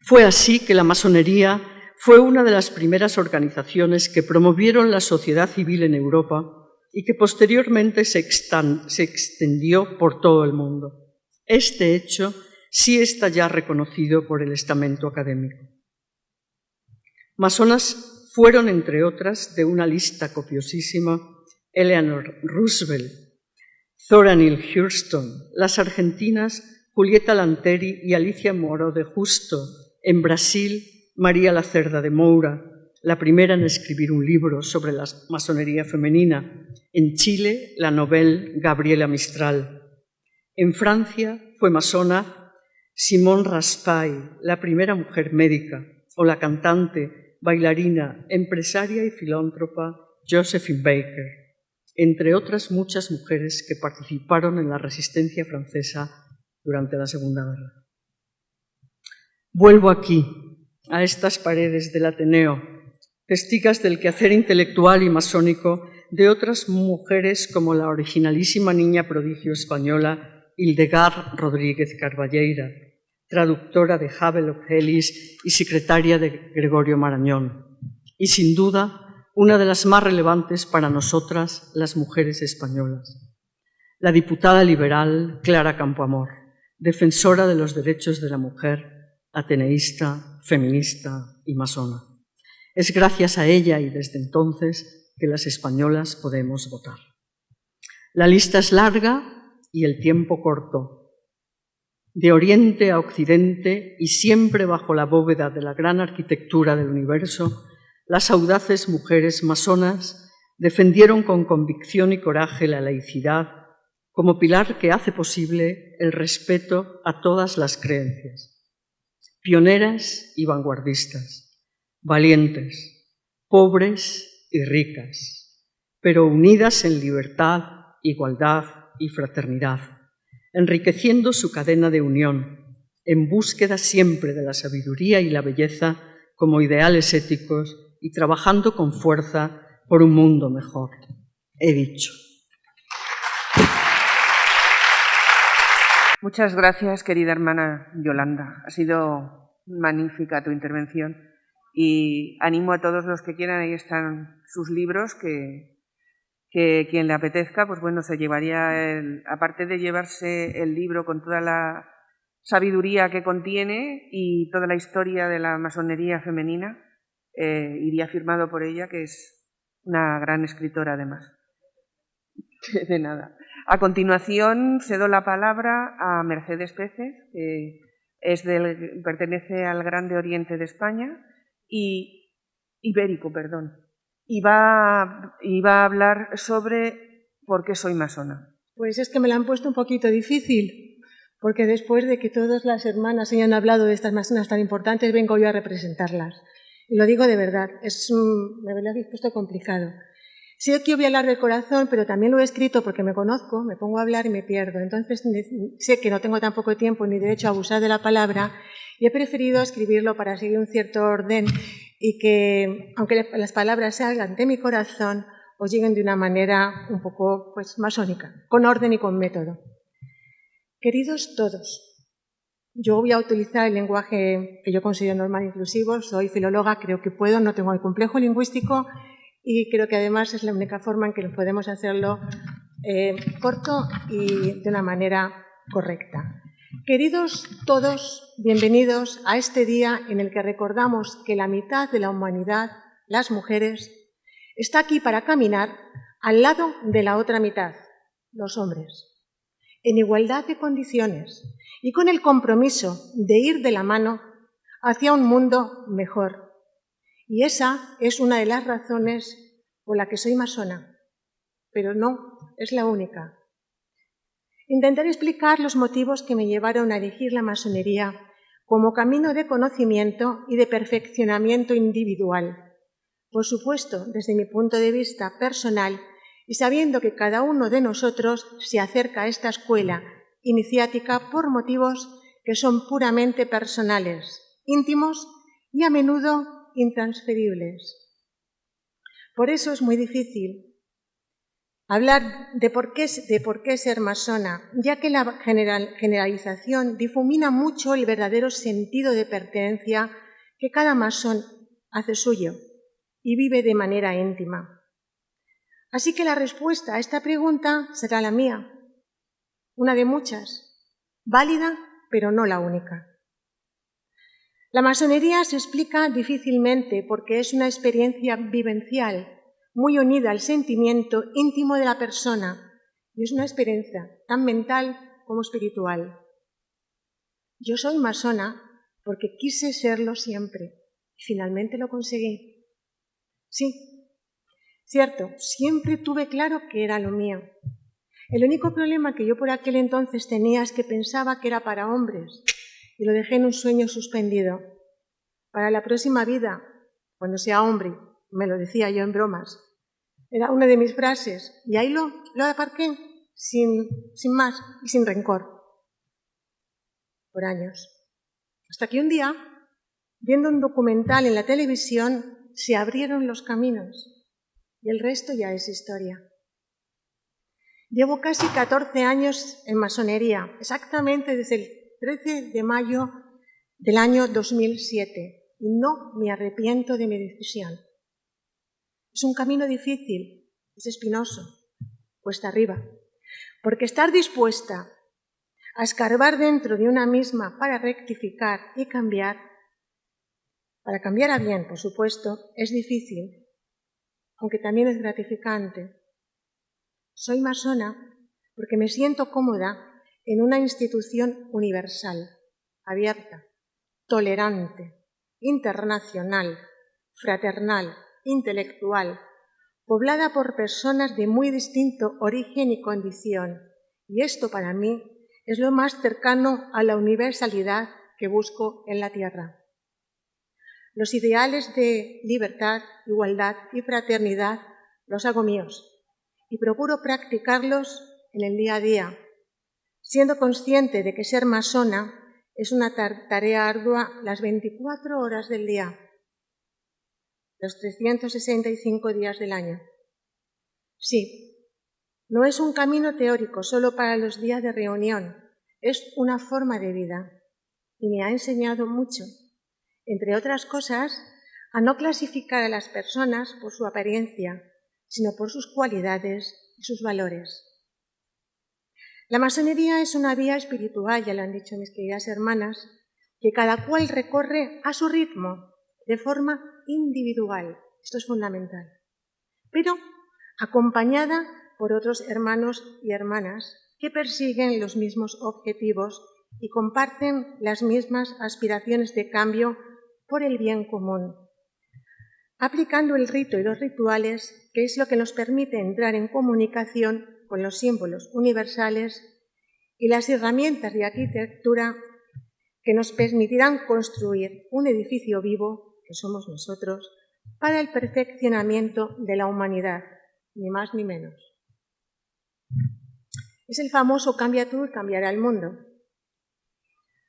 Speaker 3: Fue así que la masonería fue una de las primeras organizaciones que promovieron la sociedad civil en Europa y que posteriormente se extendió por todo el mundo. Este hecho sí está ya reconocido por el estamento académico. Masonas fueron, entre otras, de una lista copiosísima, Eleanor Roosevelt, Zora Neale Hurston, las argentinas Julieta Lanteri y Alicia Moro de Justo, en Brasil, María Lacerda de Moura, la primera en escribir un libro sobre la masonería femenina, en Chile, la novel Gabriela Mistral. En Francia fue masona Simone Raspail, la primera mujer médica, o la cantante, bailarina, empresaria y filántropa Josephine Baker, entre otras muchas mujeres que participaron en la resistencia francesa durante la Segunda Guerra. Vuelvo aquí, a estas paredes del Ateneo, testigos del quehacer intelectual y masónico de otras mujeres como la originalísima niña prodigio española Hildegard Rodríguez Carballeira, traductora de Havelock Ellis y secretaria de Gregorio Marañón, y sin duda una de las más relevantes para nosotras, las mujeres españolas, la diputada liberal Clara Campoamor, defensora de los derechos de la mujer, ateneísta, feminista y masona. Es gracias a ella y desde entonces que las españolas podemos votar. La lista es larga y el tiempo corto. De oriente a occidente y siempre bajo la bóveda de la gran arquitectura del universo, las audaces mujeres masonas defendieron con convicción y coraje la laicidad como pilar que hace posible el respeto a todas las creencias. Pioneras y vanguardistas, valientes, pobres y ricas, pero unidas en libertad, igualdad y fraternidad, enriqueciendo su cadena de unión, en búsqueda siempre de la sabiduría y la belleza como ideales éticos y trabajando con fuerza por un mundo mejor. He dicho.
Speaker 1: Muchas gracias, querida hermana Yolanda. Ha sido magnífica tu intervención y animo a todos los que quieran, ahí están sus libros, que quien le apetezca, pues bueno, se llevaría, aparte de llevarse el libro con toda la sabiduría que contiene y toda la historia de la masonería femenina, iría firmado por ella, que es una gran escritora además. De nada. A continuación cedo la palabra a Mercedes Peces, que pertenece al Grande Oriente de España y ibérico, perdón. Y va a hablar sobre por qué soy masona.
Speaker 4: Pues es que me la han puesto un poquito difícil, porque después de que todas las hermanas hayan hablado de estas masonas tan importantes, vengo yo a representarlas. Y lo digo de verdad, me lo habéis puesto complicado. Sé que voy a hablar del corazón, pero también lo he escrito porque me conozco, me pongo a hablar y me pierdo. Entonces sé que no tengo tan poco tiempo ni derecho a abusar de la palabra y he preferido escribirlo para seguir un cierto orden y que, aunque las palabras salgan de mi corazón, os lleguen de una manera un poco masónica, con orden y con método. Queridos todos, yo voy a utilizar el lenguaje que yo considero normal e inclusivo, soy filóloga, creo que puedo, no tengo el complejo lingüístico y creo que además es la única forma en que podemos hacerlo corto y de una manera correcta. Queridos todos, bienvenidos a este día en el que recordamos que la mitad de la humanidad, las mujeres, está aquí para caminar al lado de la otra mitad, los hombres, en igualdad de condiciones y con el compromiso de ir de la mano hacia un mundo mejor. Y esa es una de las razones por la que soy masona, pero no es la única. Intentaré explicar los motivos que me llevaron a elegir la masonería como camino de conocimiento y de perfeccionamiento individual. Por supuesto, desde mi punto de vista personal y sabiendo que cada uno de nosotros se acerca a esta escuela iniciática por motivos que son puramente personales, íntimos y a menudo intransferibles. Por eso es muy difícil hablar de por qué ser masona, ya que la generalización difumina mucho el verdadero sentido de pertenencia que cada masón hace suyo y vive de manera íntima. Así que la respuesta a esta pregunta será la mía, una de muchas, válida pero no la única. La masonería se explica difícilmente porque es una experiencia vivencial, muy unida al sentimiento íntimo de la persona, y es una experiencia tan mental como espiritual. Yo soy masona porque quise serlo siempre y finalmente lo conseguí. Sí, cierto, siempre tuve claro que era lo mío. El único problema que yo por aquel entonces tenía es que pensaba que era para hombres y lo dejé en un sueño suspendido. Para la próxima vida, cuando sea hombre, me lo decía yo en bromas, era una de mis frases y ahí lo aparqué sin más y sin rencor. Por años. Hasta que un día, viendo un documental en la televisión, se abrieron los caminos y el resto ya es historia. Llevo casi 14 años en masonería, exactamente desde el 13 de mayo del año 2007, y no me arrepiento de mi decisión. Es un camino difícil, es espinoso, cuesta arriba, porque estar dispuesta a escarbar dentro de una misma para rectificar y cambiar, para cambiar a bien, por supuesto, es difícil, aunque también es gratificante. Soy masona porque me siento cómoda en una institución universal, abierta, tolerante, internacional, fraternal, intelectual, poblada por personas de muy distinto origen y condición. Y esto para mí es lo más cercano a la universalidad que busco en la Tierra. Los ideales de libertad, igualdad y fraternidad los hago míos y procuro practicarlos en el día a día, siendo consciente de que ser masona es una tarea ardua las 24 horas del día, los 365 días del año. Sí, no es un camino teórico solo para los días de reunión, es una forma de vida y me ha enseñado mucho, entre otras cosas, a no clasificar a las personas por su apariencia, sino por sus cualidades y sus valores. La masonería es una vía espiritual, ya lo han dicho mis queridas hermanas, que cada cual recorre a su ritmo, de forma individual. Esto es fundamental. Pero acompañada por otros hermanos y hermanas que persiguen los mismos objetivos y comparten las mismas aspiraciones de cambio por el bien común, aplicando el rito y los rituales, que es lo que nos permite entrar en comunicación con los símbolos universales y las herramientas de arquitectura que nos permitirán construir un edificio vivo, que somos nosotros, para el perfeccionamiento de la humanidad, ni más ni menos. Es el famoso cambia tú y cambiará el mundo.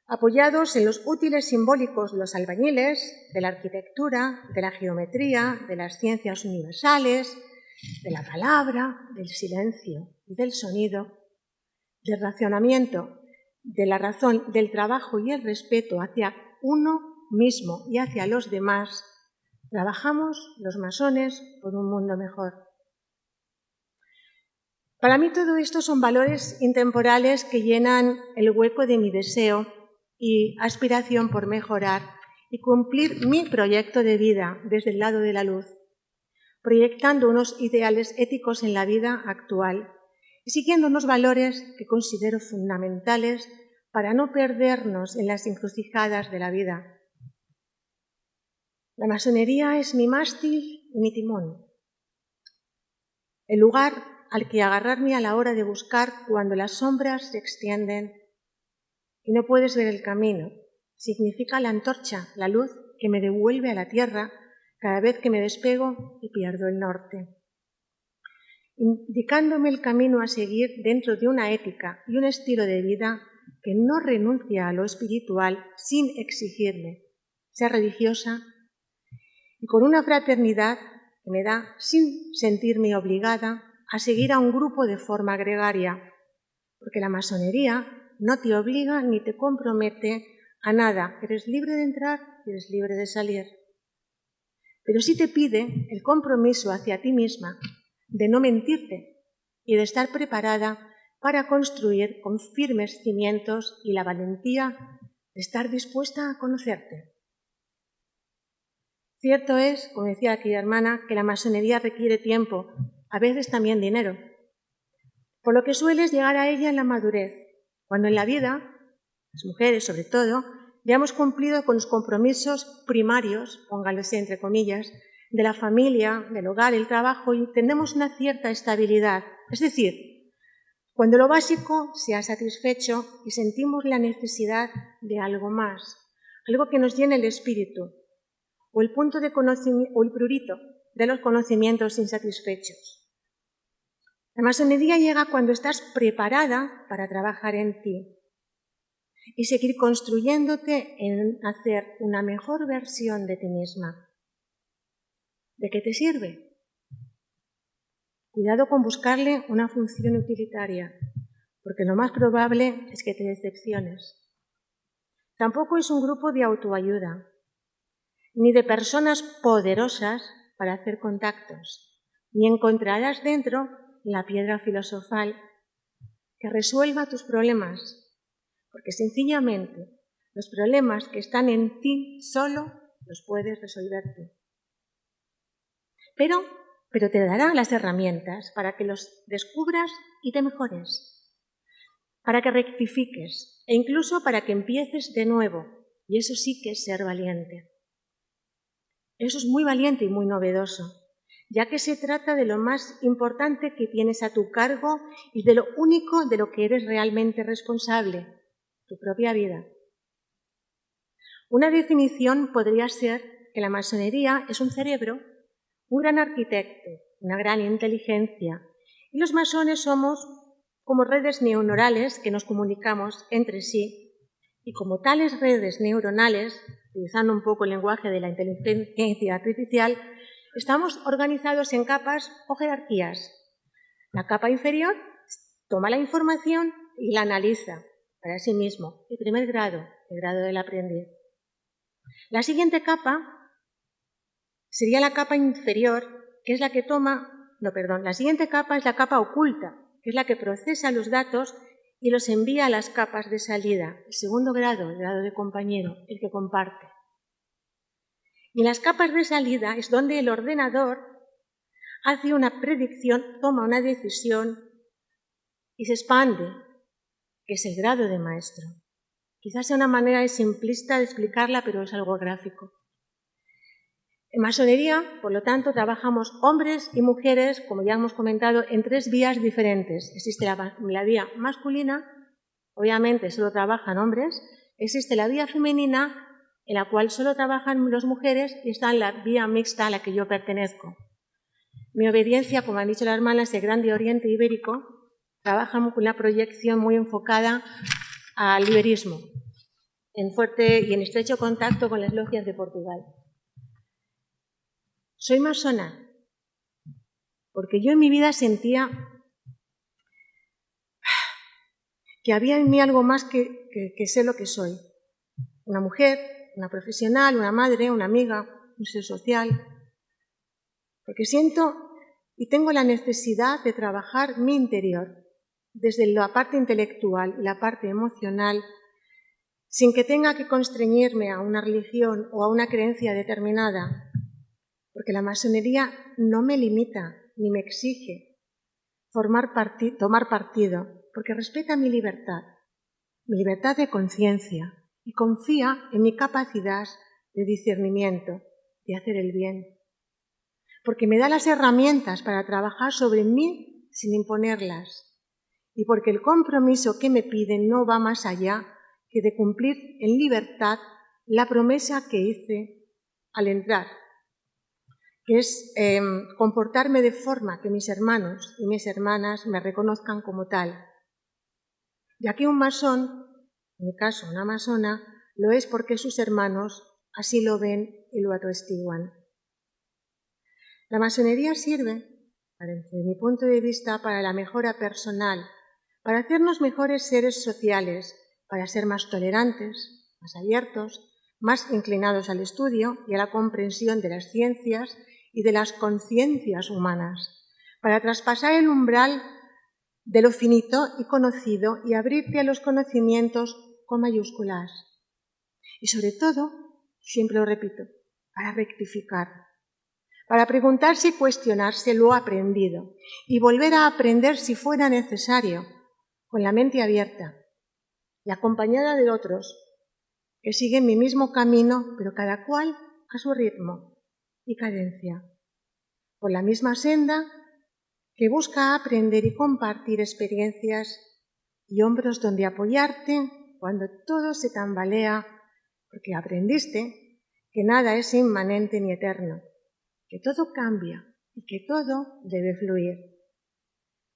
Speaker 4: Apoyados en los útiles simbólicos de los albañiles, de la arquitectura, de la geometría, de las ciencias universales, de la palabra, del silencio y del sonido, del racionamiento, de la razón, del trabajo y el respeto hacia uno mismo y hacia los demás, trabajamos los masones por un mundo mejor. Para mí todo esto son valores intemporales que llenan el hueco de mi deseo y aspiración por mejorar y cumplir mi proyecto de vida desde el lado de la luz, proyectando unos ideales éticos en la vida actual y siguiendo unos valores que considero fundamentales para no perdernos en las encrucijadas de la vida. La masonería es mi mástil y mi timón, el lugar al que agarrarme a la hora de buscar cuando las sombras se extienden y no puedes ver el camino. Significa la antorcha, la luz que me devuelve a la tierra cada vez que me despego y pierdo el norte, indicándome el camino a seguir dentro de una ética y un estilo de vida que no renuncia a lo espiritual sin exigirle, sea religiosa, y con una fraternidad que me da sin sentirme obligada a seguir a un grupo de forma gregaria, porque la masonería no te obliga ni te compromete a nada, eres libre de entrar y eres libre de salir. Pero sí te pide el compromiso hacia ti misma de no mentirte y de estar preparada para construir con firmes cimientos y la valentía de estar dispuesta a conocerte. Cierto es, como decía aquella hermana, que la masonería requiere tiempo, a veces también dinero, por lo que sueles llegar a ella en la madurez, cuando en la vida, las mujeres sobre todo, ya hemos cumplido con los compromisos primarios, pónganlos entre comillas, de la familia, del hogar, el trabajo, y tenemos una cierta estabilidad. Es decir, cuando lo básico se ha satisfecho y sentimos la necesidad de algo más, algo que nos llene el espíritu, o el punto de conocimiento, o el prurito de los conocimientos insatisfechos. La masonería llega cuando estás preparada para trabajar en ti y seguir construyéndote en hacer una mejor versión de ti misma. ¿De qué te sirve? Cuidado con buscarle una función utilitaria, porque lo más probable es que te decepciones. Tampoco es un grupo de autoayuda, ni de personas poderosas para hacer contactos, ni encontrarás dentro la piedra filosofal que resuelva tus problemas, porque sencillamente los problemas que están en ti solo los puedes resolver tú. Pero te dará las herramientas para que los descubras y te mejores, para que rectifiques e incluso para que empieces de nuevo, y eso sí que es ser valiente. Eso es muy valiente y muy novedoso, ya que se trata de lo más importante que tienes a tu cargo y de lo único de lo que eres realmente responsable, tu propia vida. Una definición podría ser que la masonería es un cerebro, un gran arquitecto, una gran inteligencia, y los masones somos como redes neuronales que nos comunicamos entre sí, y como tales redes neuronales, utilizando un poco el lenguaje de la inteligencia artificial, estamos organizados en capas o jerarquías. La capa inferior toma la información y la analiza para sí mismo, el primer grado, el grado del aprendiz. La siguiente capa sería la capa inferior, que es la que la siguiente capa es la capa oculta, que es la que procesa los datos y los envía a las capas de salida. El segundo grado, el grado de compañero, el que comparte. Y en las capas de salida es donde el ordenador hace una predicción, toma una decisión y se expande, que es el grado de maestro. Quizás sea una manera simplista de explicarla, pero es algo gráfico. En masonería, por lo tanto, trabajamos hombres y mujeres, como ya hemos comentado, en 3 vías diferentes. Existe la vía masculina, obviamente solo trabajan hombres. Existe la vía femenina, en la cual solo trabajan las mujeres, y está la vía mixta a la que yo pertenezco. Mi obediencia, como han dicho las hermanas, el Grande Oriente Ibérico, trabajamos con una proyección muy enfocada al liberismo, en fuerte y en estrecho contacto con las logias de Portugal. Soy masona porque yo en mi vida sentía que había en mí algo más que sé lo que soy. Una mujer, una profesional, una madre, una amiga, un ser social. Porque siento y tengo la necesidad de trabajar mi interior, desde la parte intelectual y la parte emocional, sin que tenga que constreñirme a una religión o a una creencia determinada. Porque la masonería no me limita ni me exige tomar partido, porque respeta mi libertad de conciencia, y confía en mi capacidad de discernimiento, de hacer el bien. Porque me da las herramientas para trabajar sobre mí sin imponerlas, y porque el compromiso que me piden no va más allá que de cumplir en libertad la promesa que hice al entrar, que es comportarme de forma que mis hermanos y mis hermanas me reconozcan como tal. Ya que un masón, en mi caso una masona, lo es porque sus hermanos así lo ven y lo atestiguan. La masonería sirve, desde mi punto de vista, para la mejora personal, para hacernos mejores seres sociales, para ser más tolerantes, más abiertos, más inclinados al estudio y a la comprensión de las ciencias y de las conciencias humanas, para traspasar el umbral de lo finito y conocido y abrirte a los conocimientos con mayúsculas. Y sobre todo, siempre lo repito, para rectificar, para preguntarse y cuestionarse lo aprendido y volver a aprender si fuera necesario, con la mente abierta y acompañada de otros que siguen mi mismo camino, pero cada cual a su ritmo y cadencia, por la misma senda que busca aprender y compartir experiencias y hombros donde apoyarte cuando todo se tambalea, porque aprendiste que nada es inmanente ni eterno, que todo cambia y que todo debe fluir.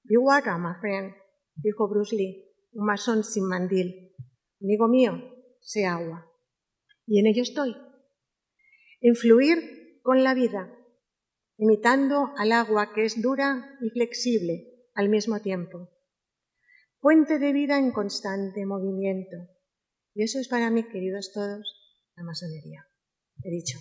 Speaker 4: Be water, my friend, dijo Bruce Lee, un masón sin mandil. Amigo mío, sé agua. Y en ello estoy. En fluir con la vida, imitando al agua que es dura y flexible al mismo tiempo. Fuente de vida en constante movimiento. Y eso es para mí, queridos todos, la masonería. He dicho.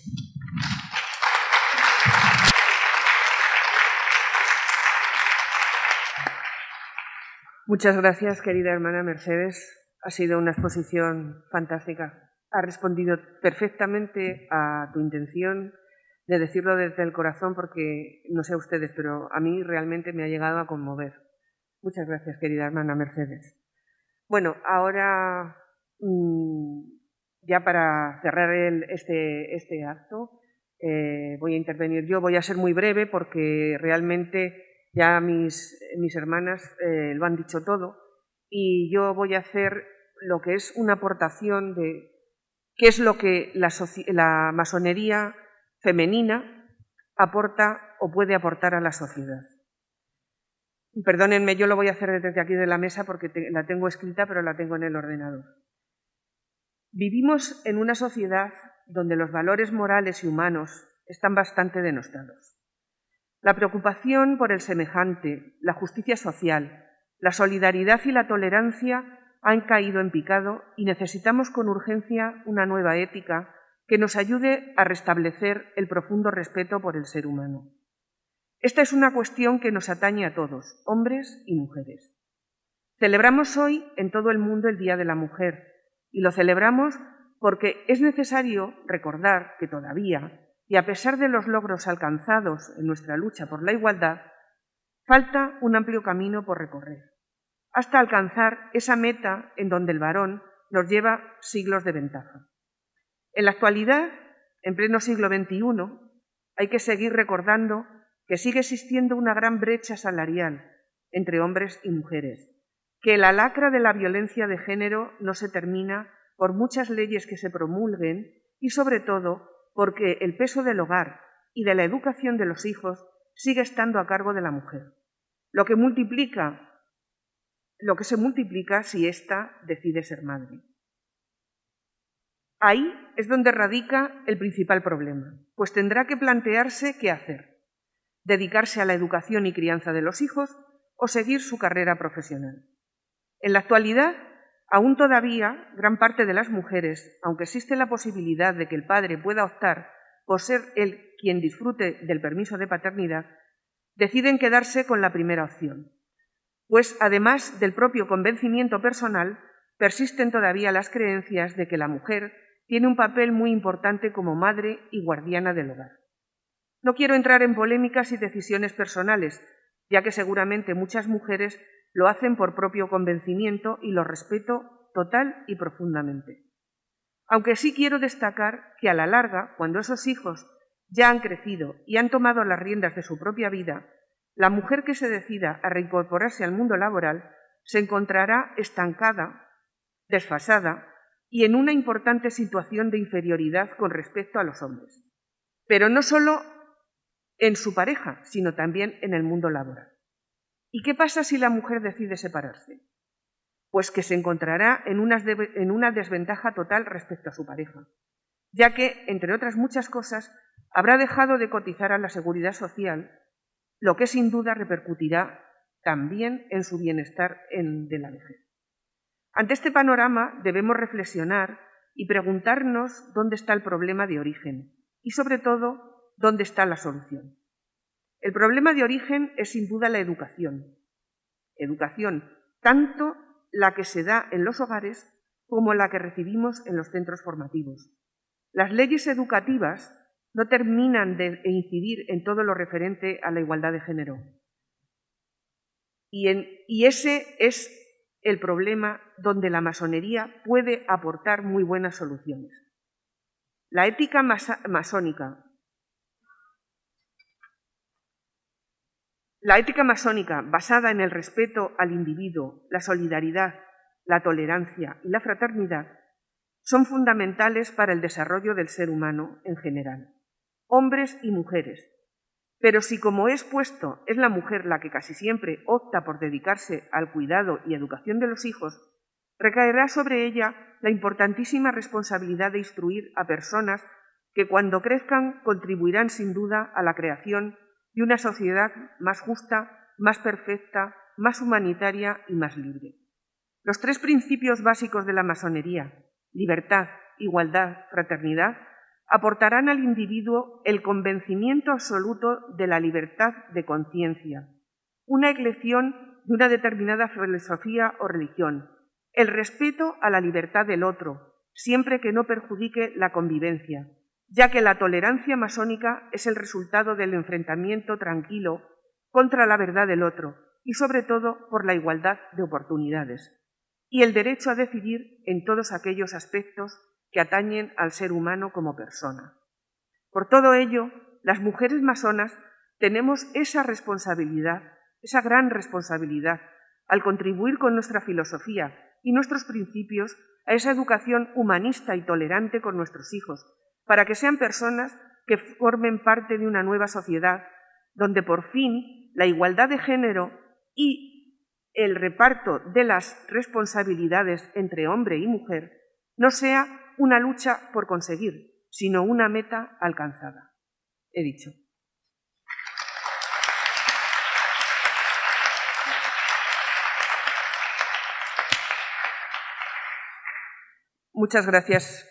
Speaker 1: Muchas gracias, querida hermana Mercedes. Ha sido una exposición fantástica. Ha respondido perfectamente a tu intención de decirlo desde el corazón, porque no sé a ustedes, pero a mí realmente me ha llegado a conmover. Muchas gracias, querida hermana Mercedes. Bueno, ahora ya para cerrar este acto voy a intervenir yo. Voy a ser muy breve porque realmente ya mis hermanas lo han dicho todo y yo voy a hacer lo que es una aportación de qué es lo que la masonería femenina aporta o puede aportar a la sociedad. Perdónenme, yo lo voy a hacer desde aquí de la mesa porque la tengo escrita, pero la tengo en el ordenador. Vivimos en una sociedad donde los valores morales y humanos están bastante denostados. La preocupación por el semejante, la justicia social, la solidaridad y la tolerancia han caído en picado y necesitamos con urgencia una nueva ética que nos ayude a restablecer el profundo respeto por el ser humano. Esta es una cuestión que nos atañe a todos, hombres y mujeres. Celebramos hoy en todo el mundo el Día de la Mujer y lo celebramos porque es necesario recordar que todavía, y a pesar de los logros alcanzados en nuestra lucha por la igualdad, falta un amplio camino por recorrer, hasta alcanzar esa meta en donde el varón nos lleva siglos de ventaja. En la actualidad, en pleno siglo XXI, hay que seguir recordando que sigue existiendo una gran brecha salarial entre hombres y mujeres, que la lacra de la violencia de género no se termina por muchas leyes que se promulguen y, sobre todo, porque el peso del hogar y de la educación de los hijos sigue estando a cargo de la mujer, lo que se multiplica si ésta decide ser madre. Ahí es donde radica el principal problema, pues tendrá que plantearse qué hacer: dedicarse a la educación y crianza de los hijos o seguir su carrera profesional. En la actualidad, aún todavía, gran parte de las mujeres, aunque existe la posibilidad de que el padre pueda optar por ser él quien disfrute del permiso de paternidad, deciden quedarse con la primera opción, pues además del propio convencimiento personal, persisten todavía las creencias de que la mujer tiene un papel muy importante como madre y guardiana del hogar. No quiero entrar en polémicas y decisiones personales, ya que seguramente muchas mujeres lo hacen por propio convencimiento y lo respeto total y profundamente. Aunque sí quiero destacar que a la larga, cuando esos hijos ya han crecido y han tomado las riendas de su propia vida, la mujer que se decida a reincorporarse al mundo laboral se encontrará estancada, desfasada y en una importante situación de inferioridad con respecto a los hombres. Pero no solo en su pareja, sino también en el mundo laboral. ¿Y qué pasa si la mujer decide separarse? Pues que se encontrará en una desventaja total respecto a su pareja, ya que, entre otras muchas cosas, habrá dejado de cotizar a la seguridad social, lo que sin duda repercutirá también en su bienestar de la vejez. Ante este panorama debemos reflexionar y preguntarnos dónde está el problema de origen y, sobre todo, dónde está la solución. El problema de origen es sin duda la educación. educación, tanto la que se da en los hogares como la que recibimos en los centros formativos. Las leyes educativas no terminan de incidir en todo lo referente a la igualdad de género. Y ese es el problema donde la masonería puede aportar muy buenas soluciones. La ética masónica. La ética masónica, basada en el respeto al individuo, la solidaridad, la tolerancia y la fraternidad, son fundamentales para el desarrollo del ser humano en general, hombres y mujeres. Pero si, como he expuesto, es la mujer la que casi siempre opta por dedicarse al cuidado y educación de los hijos, recaerá sobre ella la importantísima responsabilidad de instruir a personas que cuando crezcan contribuirán sin duda a la creación de una sociedad más justa, más perfecta, más humanitaria y más libre. Los tres principios básicos de la masonería, libertad, igualdad, fraternidad, aportarán al individuo el convencimiento absoluto de la libertad de conciencia, una elección de una determinada filosofía o religión, el respeto a la libertad del otro, siempre que no perjudique la convivencia, ya que la tolerancia masónica es el resultado del enfrentamiento tranquilo contra la verdad del otro y sobre todo por la igualdad de oportunidades, y el derecho a decidir en todos aquellos aspectos que atañen al ser humano como persona. Por todo ello, las mujeres masonas tenemos esa responsabilidad, esa gran responsabilidad, al contribuir con nuestra filosofía y nuestros principios a esa educación humanista y tolerante con nuestros hijos, para que sean personas que formen parte de una nueva sociedad donde por fin la igualdad de género y el reparto de las responsabilidades entre hombre y mujer no sea una lucha por conseguir, sino una meta alcanzada. He dicho. Muchas gracias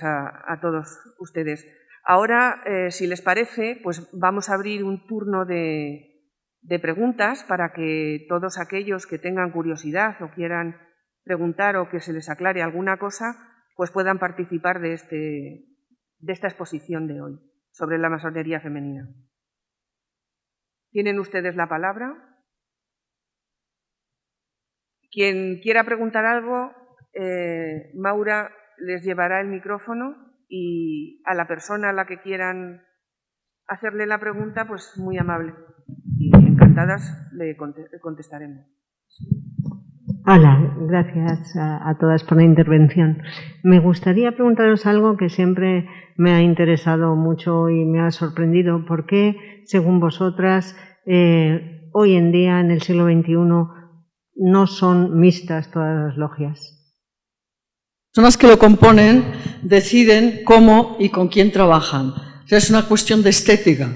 Speaker 1: a todos ustedes. Ahora, si les parece, pues vamos a abrir un turno de preguntas para que todos aquellos que tengan curiosidad o quieran preguntar o que se les aclare alguna cosa, pues puedan participar de esta exposición de hoy sobre la masonería femenina. ¿Tienen ustedes la palabra? Quien quiera preguntar algo, Maura les llevará el micrófono y a la persona a la que quieran hacerle la pregunta, pues muy amable y encantadas le contestaremos.
Speaker 5: Hola, gracias a todas por la intervención. Me gustaría preguntaros algo que siempre me ha interesado mucho y me ha sorprendido. ¿Por qué, según vosotras, hoy en día, en el siglo XXI, no son mixtas todas las logias?
Speaker 3: Son las que lo componen, deciden cómo y con quién trabajan. O sea, es una cuestión de estética.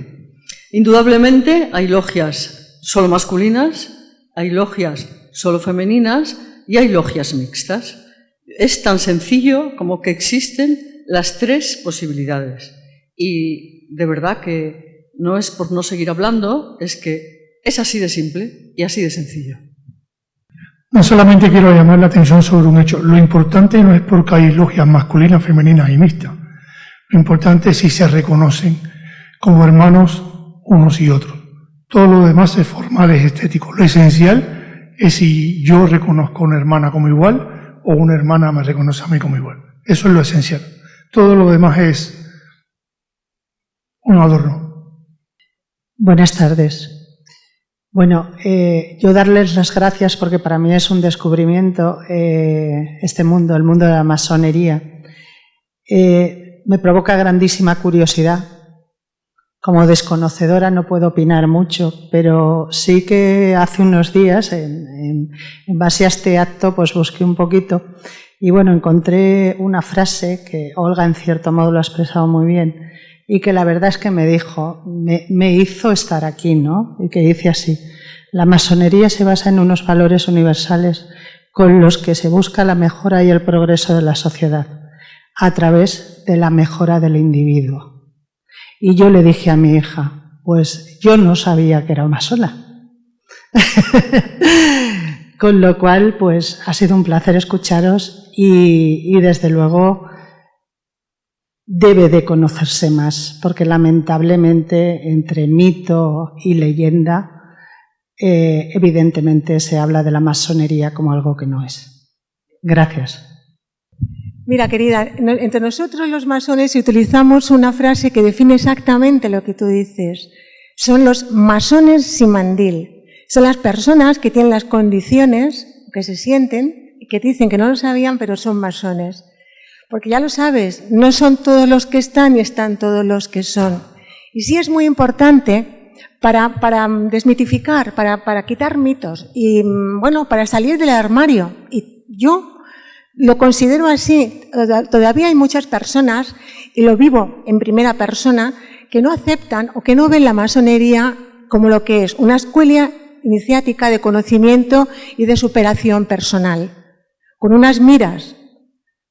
Speaker 3: Indudablemente hay logias solo masculinas, hay logias solo femeninas y hay logias mixtas. Es tan sencillo como que existen las tres posibilidades. Y de verdad que no es por no seguir hablando, es que es así de simple y así de sencillo.
Speaker 6: No solamente quiero llamar la atención sobre un hecho. Lo importante no es porque hay logias masculinas, femeninas y mixtas. Lo importante es si se reconocen como hermanos unos y otros. Todo lo demás es formal, es estético. Lo esencial es si yo reconozco a una hermana como igual o una hermana me reconoce a mí como igual. Eso es lo esencial. Todo lo demás es un adorno.
Speaker 7: Buenas tardes. Bueno, yo darles las gracias porque para mí es un descubrimiento este mundo, el mundo de la masonería. Me provoca grandísima curiosidad. Como desconocedora no puedo opinar mucho, pero sí que hace unos días, en base a este acto, pues busqué un poquito y bueno, encontré una frase que Olga en cierto modo lo ha expresado muy bien y que la verdad es que me dijo, me hizo estar aquí, ¿no? Y que dice así: la masonería se basa en unos valores universales con los que se busca la mejora y el progreso de la sociedad a través de la mejora del individuo. Y yo le dije a mi hija, pues yo no sabía que era masona. Con lo cual, pues ha sido un placer escucharos y desde luego debe de conocerse más, porque lamentablemente entre mito y leyenda evidentemente se habla de la masonería como algo que no es. Gracias.
Speaker 4: Mira, querida, entre nosotros los masones utilizamos una frase que define exactamente lo que tú dices. Son los masones sin mandil. Son las personas que tienen las condiciones, que se sienten, y que dicen que no lo sabían, pero son masones. Porque ya lo sabes, no son todos los que están y están todos los que son. Y sí es muy importante para desmitificar, para quitar mitos y, bueno, para salir del armario. Y yo lo considero así. Todavía hay muchas personas, y lo vivo en primera persona, que no aceptan o que no ven la masonería como lo que es una escuela iniciática de conocimiento y de superación personal, con unas miras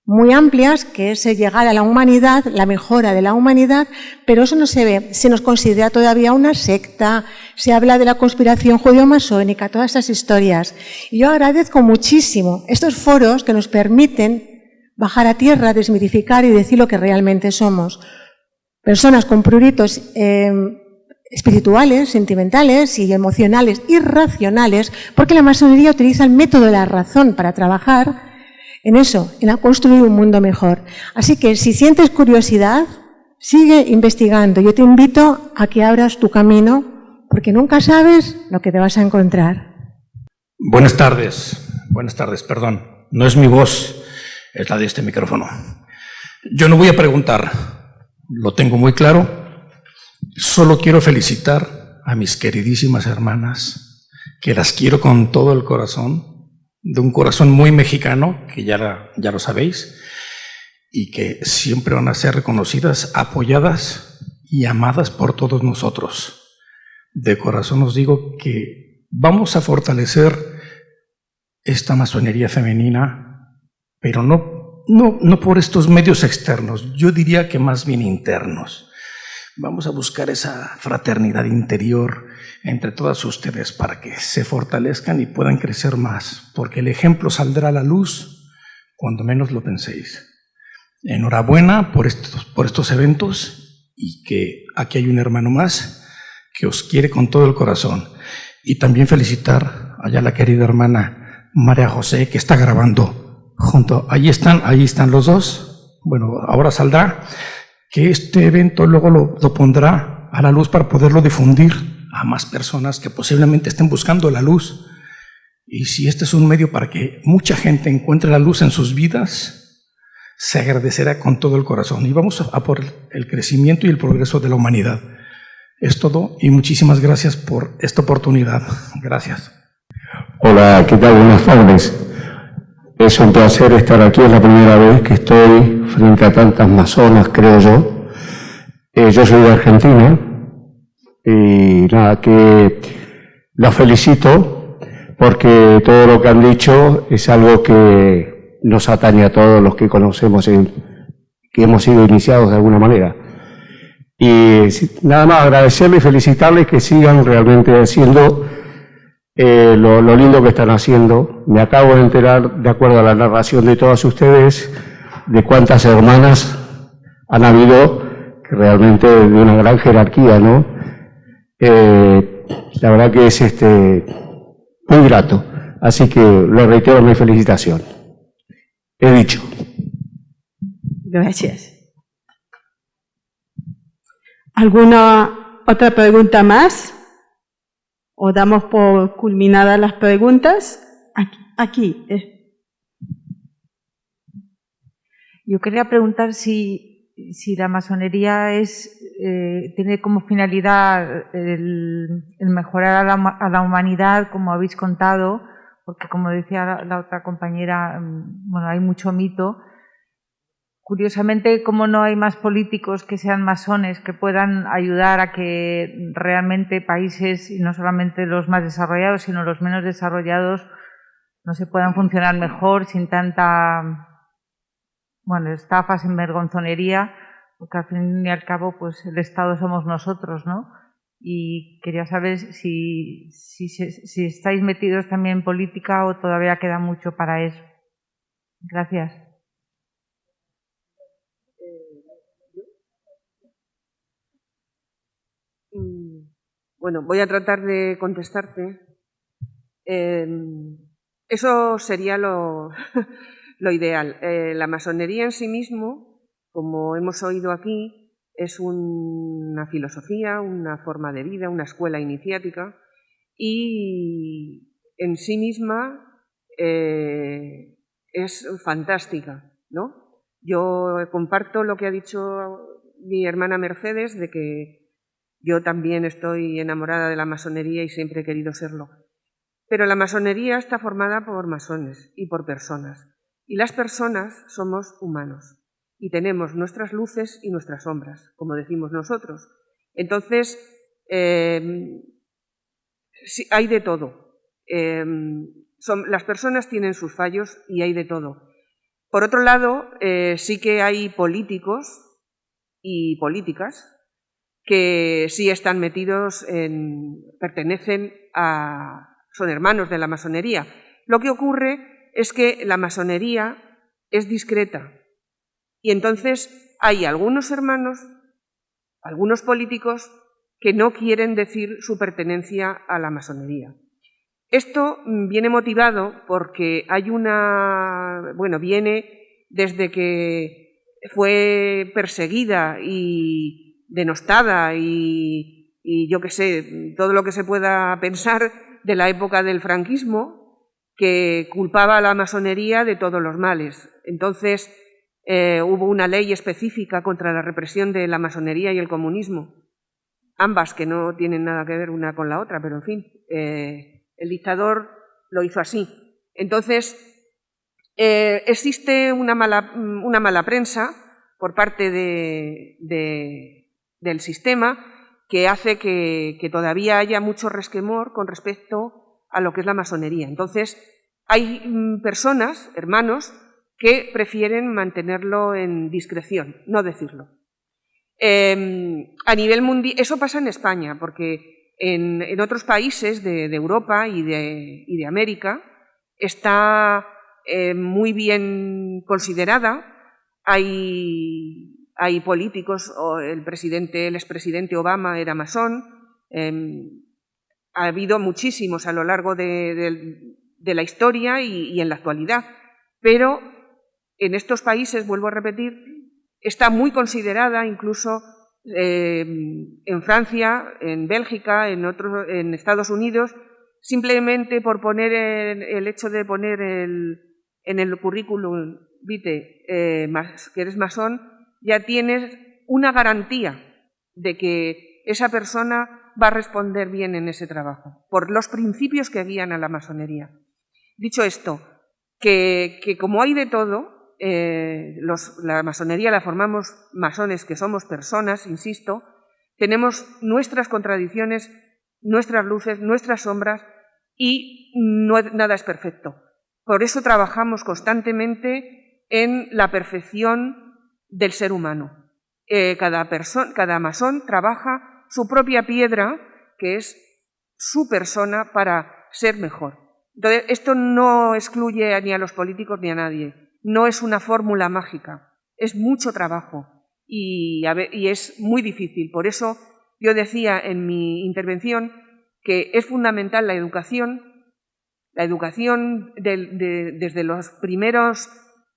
Speaker 4: muy amplias, que es llegar a la humanidad, la mejora de la humanidad, pero eso no se ve, se nos considera todavía una secta, se habla de la conspiración judeo-masónica, todas esas historias. Y yo agradezco muchísimo estos foros que nos permiten bajar a tierra, desmitificar y decir lo que realmente somos. Personas con pruritos espirituales, sentimentales y emocionales y racionales, porque la masonería utiliza el método de la razón para trabajar en eso, en construir un mundo mejor. Así que si sientes curiosidad, sigue investigando. Yo te invito a que abras tu camino, porque nunca sabes lo que te vas a encontrar.
Speaker 8: Buenas tardes, perdón. No es mi voz, es la de este micrófono. Yo no voy a preguntar, lo tengo muy claro. Solo quiero felicitar a mis queridísimas hermanas, que las quiero con todo el corazón, de un corazón muy mexicano, que ya lo sabéis, y que siempre van a ser reconocidas, apoyadas y amadas por todos nosotros. De corazón os digo que vamos a fortalecer esta masonería femenina, pero no por estos medios externos, yo diría que más bien internos. Vamos a buscar esa fraternidad interior entre todas ustedes para que se fortalezcan y puedan crecer más, porque el ejemplo saldrá a la luz cuando menos lo penséis. Enhorabuena por estos eventos, y que aquí hay un hermano más que os quiere con todo el corazón. Y también felicitar allá a la querida hermana María José, que está grabando junto. Ahí están los dos. Bueno, ahora saldrá, que este evento luego lo pondrá a la luz para poderlo difundir a más personas que posiblemente estén buscando la luz. Y si este es un medio para que mucha gente encuentre la luz en sus vidas, se agradecerá con todo el corazón. Y vamos a por el crecimiento y el progreso de la humanidad. Es todo, y muchísimas gracias por esta oportunidad. Gracias.
Speaker 9: Hola, ¿qué tal? Buenas tardes. Es un placer estar aquí, es la primera vez que estoy frente a tantas masonas, creo yo. Yo soy de Argentina y nada, que los felicito porque todo lo que han dicho es algo que nos atañe a todos los que conocemos, que hemos sido iniciados de alguna manera. Y nada más agradecerles y felicitarles, que sigan realmente haciendo lo lindo que están haciendo. Me acabo de enterar, de acuerdo a la narración de todas ustedes, de cuántas hermanas han habido, que realmente de una gran jerarquía, ¿no? La verdad que es muy grato. Así que le reitero mi felicitación. He dicho.
Speaker 10: Gracias. ¿Alguna otra pregunta más? ¿O damos por culminadas las preguntas? Aquí.
Speaker 11: Yo quería preguntar si la masonería tiene como finalidad el mejorar a la humanidad, como habéis contado, porque como decía la otra compañera, bueno, hay mucho mito. Curiosamente, como no hay más políticos que sean masones que puedan ayudar a que realmente países, y no solamente los más desarrollados, sino los menos desarrollados, no se puedan funcionar mejor sin tanta, estafa, sin vergonzonería, porque al fin y al cabo, pues el Estado somos nosotros, ¿no? y quería saber si estáis metidos también en política o todavía queda mucho para eso. Gracias.
Speaker 1: Bueno, voy a tratar de contestarte. Eso sería lo ideal. La masonería en sí mismo, como hemos oído aquí, es una filosofía, una forma de vida, una escuela iniciática y en sí misma es fantástica, ¿no? Yo comparto lo que ha dicho mi hermana Mercedes, de que yo también estoy enamorada de la masonería y siempre he querido serlo. Pero la masonería está formada por masones y por personas. Y las personas somos humanos y tenemos nuestras luces y nuestras sombras, como decimos nosotros. Entonces, sí, hay de todo. Las personas tienen sus fallos y hay de todo. Por otro lado, sí que hay políticos y políticas que sí están metidos pertenecen son hermanos de la masonería. Lo que ocurre es que la masonería es discreta y entonces hay algunos hermanos, algunos políticos que no quieren decir su pertenencia a la masonería. Esto viene motivado porque viene desde que fue perseguida y denostada y yo qué sé, todo lo que se pueda pensar de la época del franquismo, que culpaba a la masonería de todos los males. Entonces hubo una ley específica contra la represión de la masonería y el comunismo, ambas que no tienen nada que ver una con la otra, pero en fin, el dictador lo hizo así. Entonces existe una mala prensa por parte del sistema que hace que todavía haya mucho resquemor con respecto a lo que es la masonería. Entonces, hay personas, hermanos, que prefieren mantenerlo en discreción, no decirlo. A nivel mundial, eso pasa en España, porque en otros países de Europa y de América está muy bien considerada. Hay políticos, el expresidente Obama era masón, ha habido muchísimos a lo largo de la historia y en la actualidad, pero en estos países, vuelvo a repetir, está muy considerada, incluso en Francia, en Bélgica, en Estados Unidos, simplemente por poner el hecho de poner en el currículum vitae que eres masón, ya tienes una garantía de que esa persona va a responder bien en ese trabajo, por los principios que guían a la masonería. Dicho esto, que como hay de todo, la masonería la formamos masones que somos personas, insisto, tenemos nuestras contradicciones, nuestras luces, nuestras sombras y nada es perfecto. Por eso trabajamos constantemente en la perfección del ser humano. Cada masón trabaja su propia piedra, que es su persona, para ser mejor. Entonces, esto no excluye ni a los políticos ni a nadie. No es una fórmula mágica. Es mucho trabajo y es muy difícil. Por eso yo decía en mi intervención que es fundamental la educación desde los primeros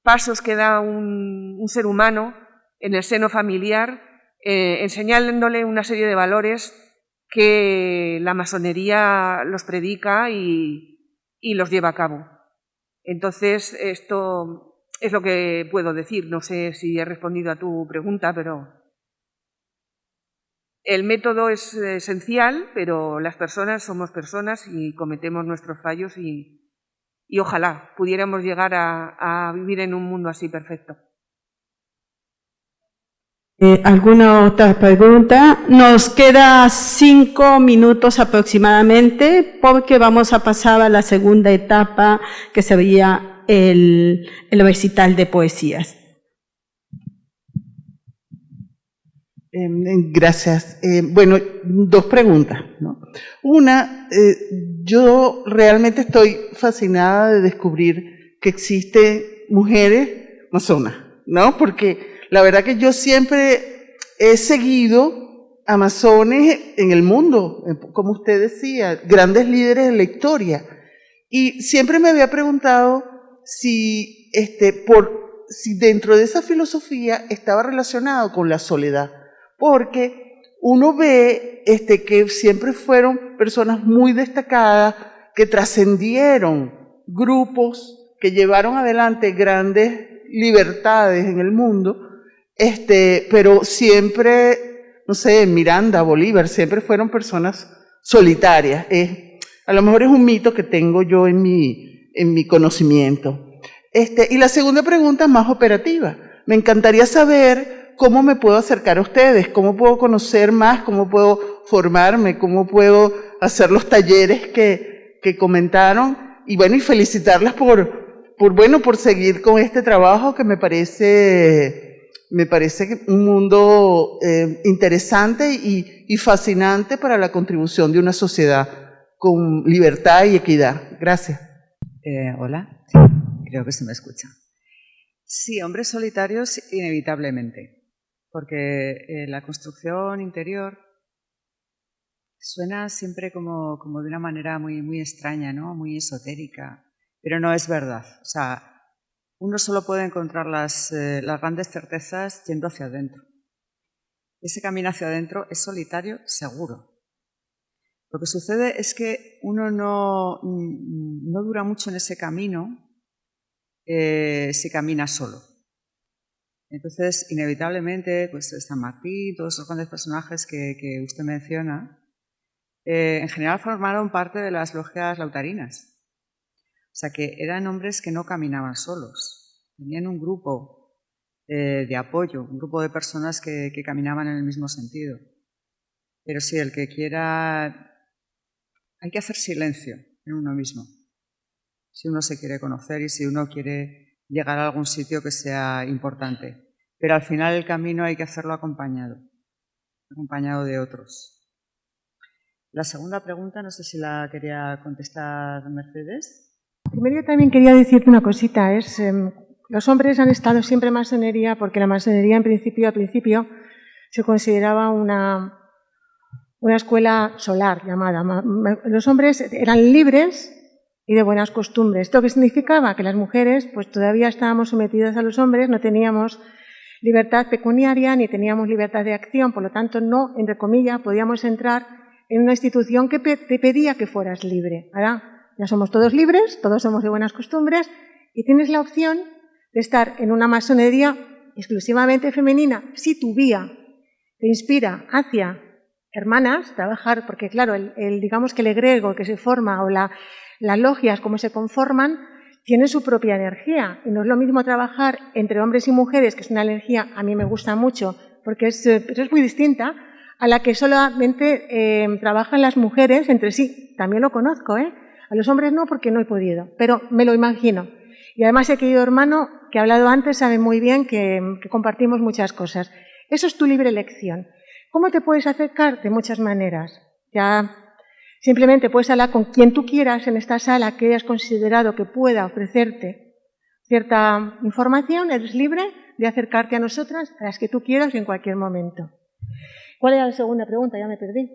Speaker 1: pasos que da un ser humano en el seno familiar, enseñándole una serie de valores que la masonería los predica y los lleva a cabo. Entonces, esto es lo que puedo decir. No sé si he respondido a tu pregunta, pero el método es esencial, pero las personas somos personas y cometemos nuestros fallos y ojalá pudiéramos llegar a vivir en un mundo así perfecto.
Speaker 10: ¿Alguna otra pregunta? Nos queda 5 minutos aproximadamente porque vamos a pasar a la segunda etapa, que sería el recital de poesías.
Speaker 12: Gracias. Bueno, dos preguntas, ¿no? Una, yo realmente estoy fascinada de descubrir que existen mujeres masonas, ¿no? Porque la verdad que yo siempre he seguido a masones en el mundo, como usted decía, grandes líderes de la historia. Y siempre me había preguntado si dentro de esa filosofía estaba relacionado con la soledad. Porque uno ve que siempre fueron personas muy destacadas, que trascendieron grupos, que llevaron adelante grandes libertades en el mundo, pero siempre, no sé, Miranda, Bolívar, siempre fueron personas solitarias. A lo mejor es un mito que tengo yo en mi conocimiento. Y la segunda pregunta es más operativa. Me encantaría saber cómo me puedo acercar a ustedes, cómo puedo conocer más, cómo puedo formarme, cómo puedo hacer los talleres que comentaron. Y bueno, y felicitarlas por seguir con este trabajo que me parece un mundo interesante y fascinante para la contribución de una sociedad con libertad y equidad. Gracias.
Speaker 2: Hola, creo que se me escucha. Sí, hombres solitarios inevitablemente, porque la construcción interior suena siempre como de una manera muy, muy extraña, ¿no? Muy esotérica, pero no es verdad. O sea, uno solo puede encontrar las grandes certezas yendo hacia adentro. Ese camino hacia adentro es solitario, seguro. Lo que sucede es que uno no dura mucho en ese camino si camina solo. Entonces, inevitablemente, pues San Martín, todos esos grandes personajes que usted menciona, en general formaron parte de las logias lautarinas. O sea, que eran hombres que no caminaban solos, tenían un grupo de apoyo, un grupo de personas que caminaban en el mismo sentido. Pero sí, el que quiera, hay que hacer silencio en uno mismo, si uno se quiere conocer y si uno quiere llegar a algún sitio que sea importante. Pero al final el camino hay que hacerlo acompañado de otros. La segunda pregunta, no sé si la quería contestar Mercedes.
Speaker 4: Primero yo también quería decirte una cosita. Los hombres han estado siempre en masonería porque la masonería al principio se consideraba una escuela solar llamada. Los hombres eran libres y de buenas costumbres. ¿Esto qué significaba? Que las mujeres pues todavía estábamos sometidas a los hombres, no teníamos libertad pecuniaria ni teníamos libertad de acción, por lo tanto no, entre comillas, podíamos entrar en una institución que te pedía que fueras libre. Ahora ya somos todos libres, todos somos de buenas costumbres y tienes la opción de estar en una masonería exclusivamente femenina si tu vía te inspira hacia hermanas, trabajar, porque claro, digamos que el egrego que se forma o las logias como se conforman tienen su propia energía y no es lo mismo trabajar entre hombres y mujeres, que es una energía, a mí me gusta mucho, porque es muy distinta a la que solamente trabajan las mujeres entre sí. También lo conozco, a los hombres no, porque no he podido, pero me lo imagino. Y además el querido hermano que ha hablado antes sabe muy bien que compartimos muchas cosas. Eso es tu libre elección. ¿Cómo te puedes acercar? De muchas maneras. Ya simplemente puedes hablar con quien tú quieras en esta sala que hayas considerado que pueda ofrecerte cierta información. Eres libre de acercarte a nosotras, a las que tú quieras y en cualquier momento. ¿Cuál era la segunda pregunta? Ya me perdí.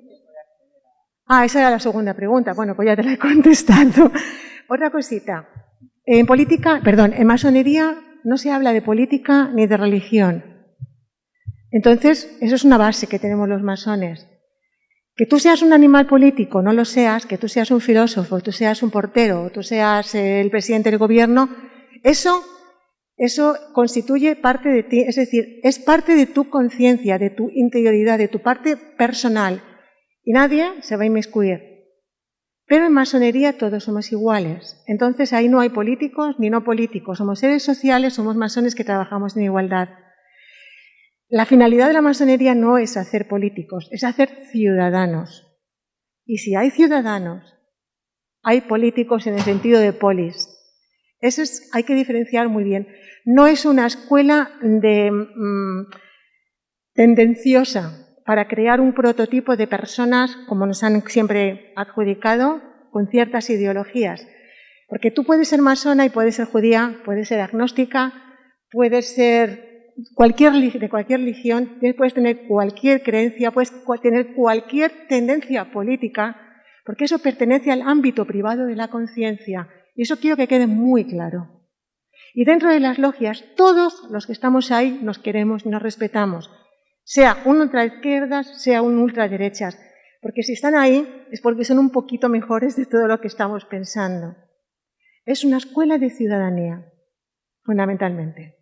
Speaker 4: Esa era la segunda pregunta. Bueno, pues ya te la he contestado. Otra cosita. En masonería no se habla de política ni de religión. Entonces, eso es una base que tenemos los masones. Que tú seas un animal político, no lo seas, que tú seas un filósofo, tú seas un portero, o tú seas el presidente del gobierno, eso constituye parte de ti, es decir, es parte de tu conciencia, de tu interioridad, de tu parte personal, y nadie se va a inmiscuir. Pero en masonería todos somos iguales, entonces ahí no hay políticos ni no políticos, somos seres sociales, somos masones que trabajamos en igualdad. La finalidad de la masonería no es hacer políticos, es hacer ciudadanos. Y si hay ciudadanos, hay políticos en el sentido de polis. Eso hay que diferenciar muy bien. No es una escuela tendenciosa para crear un prototipo de personas, como nos han siempre adjudicado, con ciertas ideologías. Porque tú puedes ser masona y puedes ser judía, puedes ser agnóstica, puedes ser de cualquier religión, puedes tener cualquier creencia, puedes tener cualquier tendencia política, porque eso pertenece al ámbito privado de la conciencia. Y eso quiero que quede muy claro. Y dentro de las logias, todos los que estamos ahí nos queremos y nos respetamos, sea un ultraizquierdas, sea un ultraderechas, porque si están ahí es porque son un poquito mejores de todo lo que estamos pensando. Es una escuela de ciudadanía, fundamentalmente.